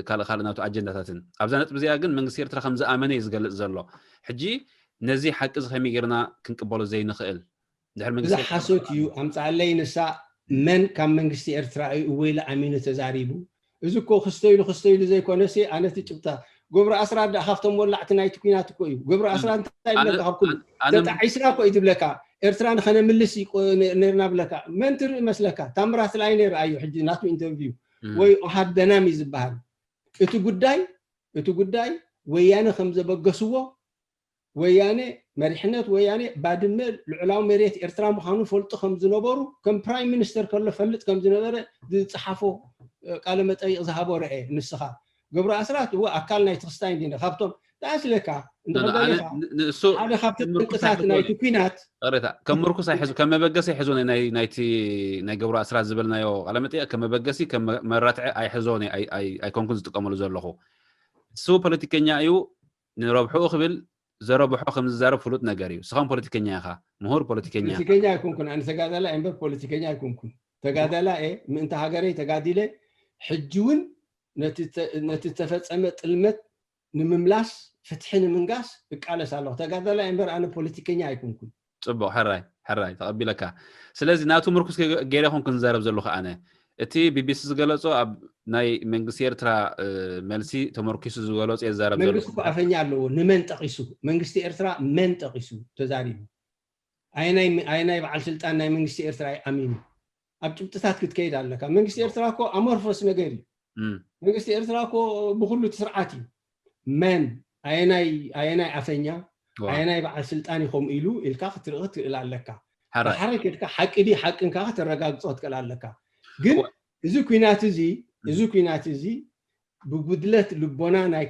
Speaker 1: كالخالنا تو أجنداتن أبزانت بزي أجن من قصير ترى 5 آمنة يزقل زلوا حجي نزي حق إذا خمي غيرنا كنقبله زي نخيل
Speaker 2: إذا حسوت يو أمس علي نساء من كم من قصير ترى ويلا أمينة تزاريبو إذا كو خستيلو زي كونسي أنا تجبتها قبر أسرار خافتم ولعت نايت كوينات كوي قبر أسرار تايب لك هبكل تتعيسنا كوي تبلكا ኤርትራ ንኸነምልስ ነርና ብለካ መን ትርኢ መስለካ ታምራት ላይ ነር ኣዩ ሕጂ ናቱ ኢንተርቪው ወይ ኦሃድ ደናሚ ዝበሃል እቲ ጉዳይ ወያነ ከም ዘበገስዎ ወያነ መሪሕነት ወያነ ባድመ ልዕላው መሬት ኤርትራ ምዃኑ ፈልጡ ከም ዝነበሩ ከም ፕራይም ሚኒስተር ከሎ ፈልጥ ከም ዝነበረ ዝፅሓፎ ቃለ መጠይቕ ዝሃቦ ረአ ንስኻ ገብሩ ኣስራት هو ኣካል ናይ ትክስታይ እንዲነ ካብቶም ታስለካ እንደበለካ ሓደ ካብቲ ጥንቅታት ናይቲ ኩናት
Speaker 1: قريت كم مركز يحزو كم مبقسي يحزوني ناي قبرو أسرات زبلنا يو على متى كم مبقسي كم مرات أي حزوني أي كونكوز تقاملوا زلخو سو بوليتيكينيا أيو نربحو قبل زربحو خمس زرب فلوت نجاريو سخان بوليتيكينيا خا مهور
Speaker 2: بوليتيكينيا يكون كن أنا تجادلا إمبر بوليتيكينيا يكون كن تجادلا إيه من أنت هاجري تجادله حجون نتتفت أمت المت نمملاس فتحنا من قاس بقالس الله تجادلا إمبر أنا بوليتيكينيا يكون كن
Speaker 1: صبوا حراي تقبلك سلازي ناتو مركز غيرهم كنزارب زلوخ انا اتي بي بي سي زغلصو اب ناي منغس ኤርትራ መልሲ ተመርኪሱ ዝገለጽ የዛረብ ዘሎ
Speaker 2: መንግስቱ አፈኛ አለው ንመን ጠቂሱ መንግስቲ ኤርትራ መን ጠቂሱ ተዛሪቡ አይናይ በዓል ስልጣን ናይ መንግስቲ ኤርትራ አሚኑ ኣብ ጭብጥታት ክትከይድ ኣለካ መንግስቲ ኤርትራ ኮ አሞርፎስ ነገር እዩ መንግስቲ ኤርትራ ኮ ብኩሉ ትስርዓት እዩ መን አይናይ አፈኛ አይናይ በዓል ስልጣን ይቆም ኢሉ ኢልካ ክትርቅት ትላለካ حركتك حق دي حقن كا ترغاغصوت كلالك ግን እዚ ኩናት እዚ ብጉድለት ልቦና ናይ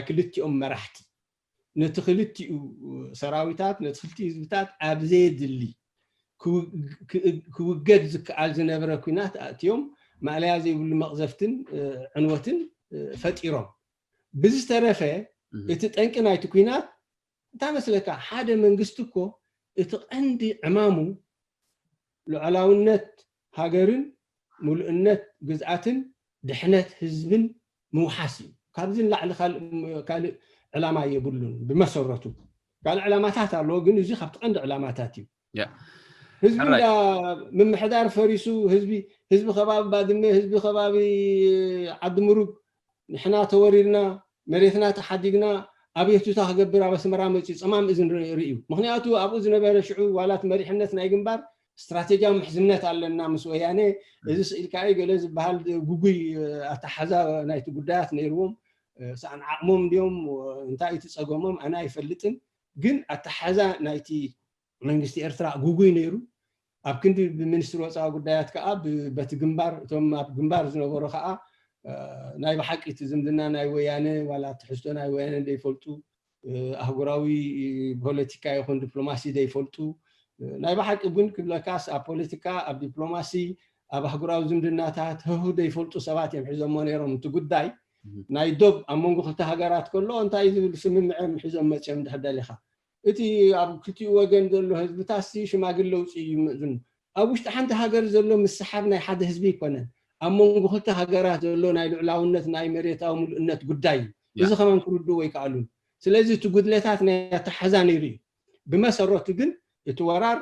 Speaker 2: ክልቲኦም መራሕቲ ነቲ ክልቲኡ ሰራዊታት ነቲ ክልቲኡ ህዝብታት ኣብዘይድሊ ክውገድ ዝከኣል ዝነበረ ኩናት ኣትዮም ማዕለያ ዘይብሉ መቕዘፍትን ዕንወትን ፈጢሮም ብዝተረፈ እቲ ጠንቂ ናይቲ ኩናት እንታይ መስለካ ሓደ መንግስቲ እኮ እቲ ቀንዲ ዕማሙ ሉዓላውነት ሃገርን ሙሉእነት ግዝኣትን ድሕነት ህዝብን ምውሓስ እዩ ካብዚ ላዕሊ ካልእ ዕላማ የብሉን ብመሰረቱ ካልእ ዕላማታት ኣለዎ ግን እዚ ካብቲ ቀንዲ ዕላማታት እዩ ህዝቢ ምምሕዳር ፈሪሱ ህዝቢ ከባቢ ባድመ ህዝቢ ከባቢ ዓዲ ሙሩግ ንሕና ተወሪርና መሬትና ተሓዲግና ኣብየቱታ ክገብር ኣብ ኣስመራ መፅኡ ፀማም እዝን ርእዩ ምክንያቱ ኣብኡ ዝነበረ ሽዑ ዋላት መሪሕነት ናይ ግንባር استراتيجيا محزمنات على مس ويانه اذا سئلكاي ገለ ዝበሃል ጉጉይ ኣታሓዛ ናይቲ ጉዳያት ነይሩም ሳን ዓቅሞም ዲዮም እንታይ ትጸገሞም ኣና ይፈልጥን ግን ኣታሓዛ ናይቲ መንግስቲ ኤርትራ ጉጉይ ነይሩ ኣብ ክንዲ ሚኒስትር ወፃኢ ጉዳያት ከዓ በቲ ግንባር እቶም ኣብ ግንባር ዝነበሩ ከዓ ናይ በሓቂ ዝምድና ናይ ወያነ ዋላ ትሕዝቶ ናይ ወያነ ደይፈልጡ ኣህጉራዊ ፖለቲካ ይኹን ዲፕሎማሲ ደይፈልጡ ናይ በሓቂ ግን ክብለካስ ኣብ ፖለቲካ ኣብ ዲፕሎማሲ ኣብ ኣህጉራዊ ዝምድናታት ህሁደ ይፈልጡ ሰባት እዮም ሒዞሞ ነይሮም እቲ ጉዳይ ናይ ዶብ ኣብ መንጎ ክልተ ሃገራት ከሎ እንታይ ዝብል ስምምዕ ሒዞም መፅኦም ድሕደሊኻ እቲ ኣብ ክልቲኡ ወገን ዘሎ ህዝብታት ሽማግለ ውፅእ ይምእዝኑ ኣብ ውሽጢ ሓንቲ ሃገር ዘሎ ምስሓብ ናይ ሓደ ህዝቢ ይኮነን ኣብ መንጎ ክልተ ሃገራት ዘሎ ናይ ልዕላውነት ናይ መሬታዊ ሙሉእነት ጉዳይ እዚ ከመን ክርድኡ ወይከኣሉን ስለዚ እቲ ጉድለታት ናይ ኣታሓዛ ነይሩ እዩ ብመሰረቱ ግን እቲ ወራር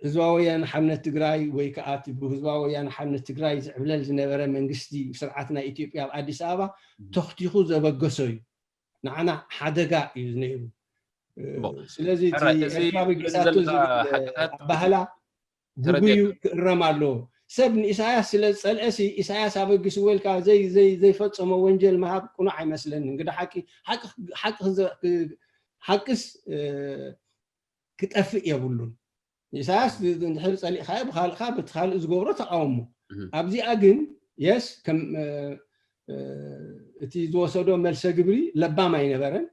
Speaker 2: ህዝባዊ ወያነ ሓርነት ትግራይ ወይ ከዓ ህዝባዊ ወያነ ሓርነት ትግራይ ዝዕብለል ዝነበረ መንግስቲ ስርዓት ናይ ኢትዮጵያ ኣብ ኣዲስ ኣበባ ተኽቲኹ ዘበገሶ እዩ ንዓና ሓደጋ እዩ ነይሩ ስለዚ ኤርትራዊ ግዛቱ ባህላ ጉጉዩ ክእረም ኣለዎ ሰብ ንኢሳያስ ስለ ዝፀልአሲ ኢሳያስ ኣበጊስ ወልካ ዘይፈፀሞ ወንጀል መሃብ ቁኑዕ ኣይመስለኒ እንግዲህ حقس كتفق يبلون إساس نحر صلي خايب بتخال إزجورة تقاومه أبزي أجن يس كم تيجوا صدوا ملصق جبري لبا ما ينبرن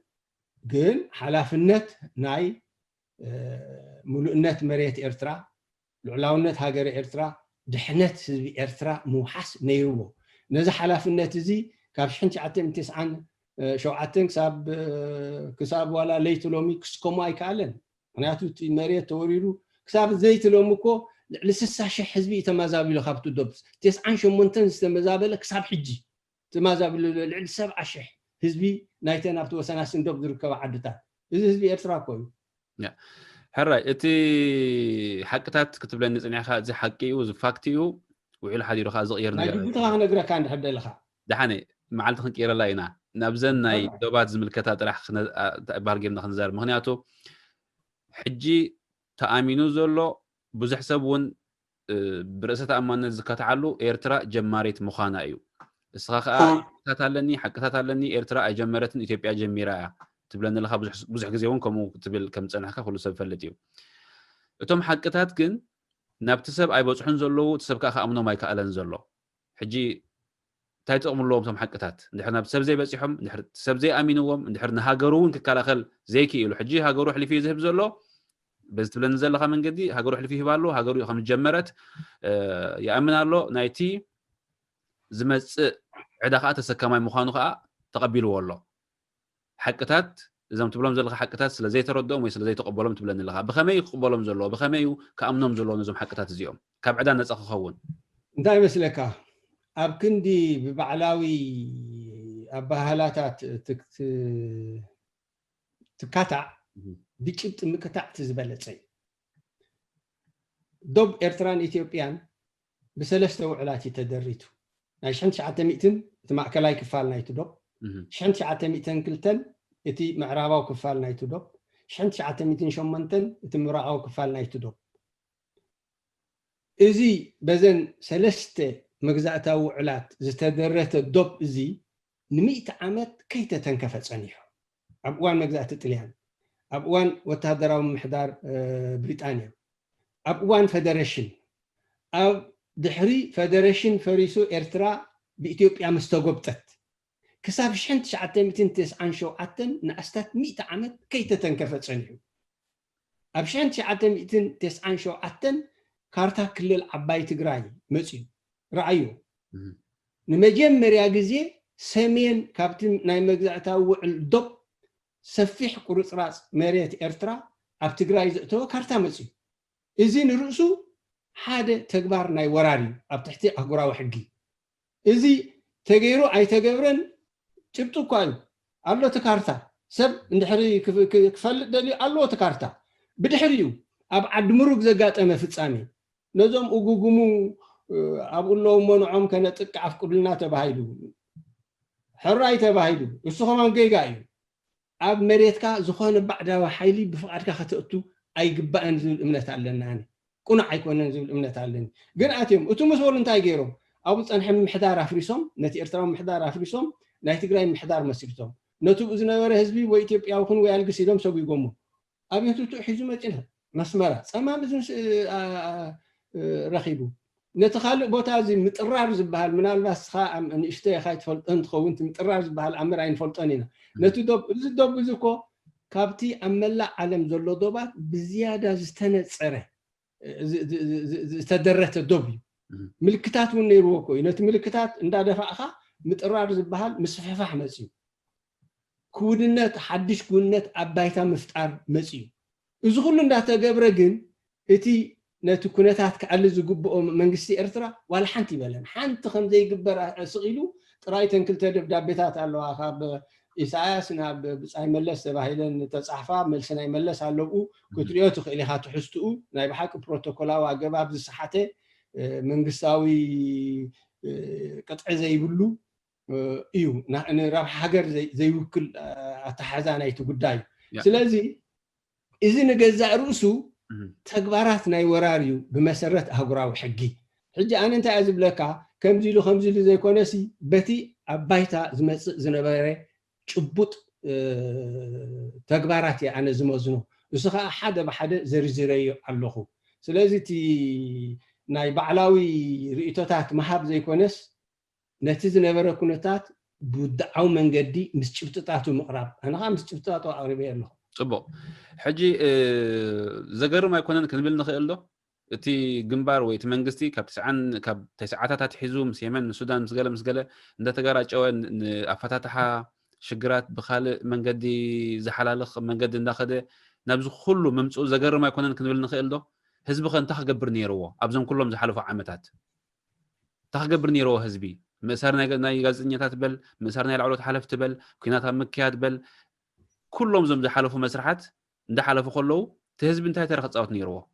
Speaker 2: جن حلاف النت ناي ملؤنت مريت إرترا العلاونت هاجر إرترا دحنت إرترا موحس نيرو نزح حلاف النت زي كابشحنش عتم تسعن شوعتن كساب ولا ليت لومي كسكوما يكالن معناته مريت توريرو كساب زيت لومكو لسسا شي حزبي تمازابيلو خابتو دوبس 98 تمازابل كساب حجي تمازابل لعل 7 شح حزبي نايتن ابتو سناسن دوب دركب عدتا حزبي ارترا كوي
Speaker 1: حراي اتي حقتات كتب لنا صنيعها زي حقيو زي فاكتيو وعلى حديرو خا زغير
Speaker 2: نغير نغرا كان حد لها
Speaker 1: دحاني معلت خنقير لاينا نابزن ناي دوبات زملكتا طرح بال جيمنا خنزار مخنياتو حجي تأمينو زلو بزح سبون برأسة أمان زكاتعلو إيرترا جماريت مخانا أيو اسخا تاتالني حقتاتالني إيرترا أي جمرتن إثيوبيا جميرا تبلن لها بزح غزيون كمو تبل كم صنحكا كل سب فلتيو اتم حقتات كن نابتسب أي بصحن زلو تسبكا خامنو ماي كالن زلو حجي تايتقم لهم تم حقتات نحن بسب زي بصيحم نحن سب زي امينوهم نحن نهاجرون ككلاخل زيكي يلو حجي هاجرو حلي فيه ذهب زلو بس تبلن زلخا من قدي هاجرو حلي فيه بالو هاجرو خم جمرت يامن الله نايتي زمص عداخا تسكماي مخانو خا تقبلوا والله حقتات اذا تبلهم زلخا حقتات سلا زي تردهم وي سلا زي تقبلهم تبلن لها بخمي يقبلهم زلو بخمي كامنهم زلو نزم حقتات زيهم كاب عدا نصخ خون
Speaker 2: انتي مسلكا اب كندي ببعلاوي ابهالاتات تكاتع بيچبط مكتع تزبلصي دوب إرتران إثيوبيان بسلسته وعلاتي تدريتو ناي 1900 تماكلاي كفال نايتو دوب 1900 كلتن اتي معراباو كفال نايتو دوب 1908 اتي مراعاو كفال نايتو دوب ازي بزن سلسته مغزاتا وعلات زتدرت دوب ازي ن100 عامت كيته تنكفصنيحو ابوان مغزات طليان ابوان وتهدراو محدار بريطانيا ابوان فدريشن اب دحري فدريشن فريسو إرترا بإثيوبيا مستغبطت كساب 1997 نأستات 100 عامت كيته تنكفصنيحو اب 1997 كارتا كلل عباي تግራይ مصيو رأيو نمجمريا غزي سمين كابتن ناي مغزعتاو وعل دوب سفيح قرصراص مريت إرترا اب تግራይ زتو كارتا مصيو ازي نرؤسو حاده تግባር ناي وراري اب تحتي اغراو حقي ازي تغيرو اي تغبرن ጭብጡ ኳል አሎ ተካርታ ሰብ እንድሕሪ ክፈልጥ ደሊ አሎ ተካርታ ብድሕሪዩ اب عد مروق زغاطمه ፍጻሜ نزوم اغوغمو ابولو منعم كنطق افقدلنا تبايدو حراي تبايدو اسخمان غيغايو اب مريتكا زخون بعدا حيلي بفقادكا خطئتو اي غبان زول امنت علنا اني قنا ايكونن زول امنت علني غن اتيم اتو مسول انتاي غيرو ابو صنح محدار افريسوم نتي ارتراو محدار افريسوم ناي تግራይ محدار مسيبتوم نتو ازنبره حزبي وإثيوبيا وكن ويالغس يدوم سو يغمو ابيتو تحيزو مچنه مسمرة صمام بزن رخيبو نتخالق بوتازي مطرار زبحال منالباس خا انشتي خاي تفلط انت خونت مطرار زبحال امر عين فلطنينا نتو دوب زكو كابتي املا عالم زلو دوبات بزياده زتنصره تدرت دوبي ملكتات ونيروكو ينت ملكتات اندا دفعخا مطرار زبحال مسففح مصيو كودنت حدش كودنت ابايتا مفطار مصيو إذا كل الناس تجبر جن إتي نتكونتات كعل زجوب منجستي إرترا ولا حنتي بلن حنت خمسة يجبر صغيلو ترايتن كل تدب دبيتات على خاب إسعاس ناب بسعي ملس بهيلن تصحفا ملسنا يملس على لبو كترياتو خلي هاتو حستو نايب حق بروتوكولا وجباب الصحته منجستاوي قطع زي بلو إيو أنا راح حجر زي وكل أتحزان أي تقداي سلازي إذا نجزع رؤسو تكبارات ناي وراريو بمسرة أهجراو حقي حجة أنا أنت أعزب لك كم زيلو خمزيلو زي كونسي بتي أبايتا زنبارة شبوت تكبارات يا أنا زموزنو وسخا حدا بحدا زرزيري علخو سلازي تي ناي بعلاوي رئيتوتات محاب زي كونس نتي زنبارة كونتات بودعو من قدي مسجبتاتو مقرب أنا خا مسجبتاتو أقربية له
Speaker 1: صبو حجي زغر ما يكونن كنبل نخيل له تي جنبار ويت منغستي كاب تسعات حزو مسيمن السودان مسغله انت تغراچو افاتاتها شجرات بخالق منغدي زحلالخ منغد انداخده نبز كله ممصو زغر ما يكونن كنبل نخيل له حزب خن تخغبر نيرو ابزم كلهم زحلفوا عامتات تخغبر نيرو حزبي مسارنا ناي غازنيات بل مسارنا العلوت حلف تبل كينات مكيات بل كلهم زم زحلفوا مسرحات انده حلفوا كلو تهزب انتهي ترخ تصاوت نيرو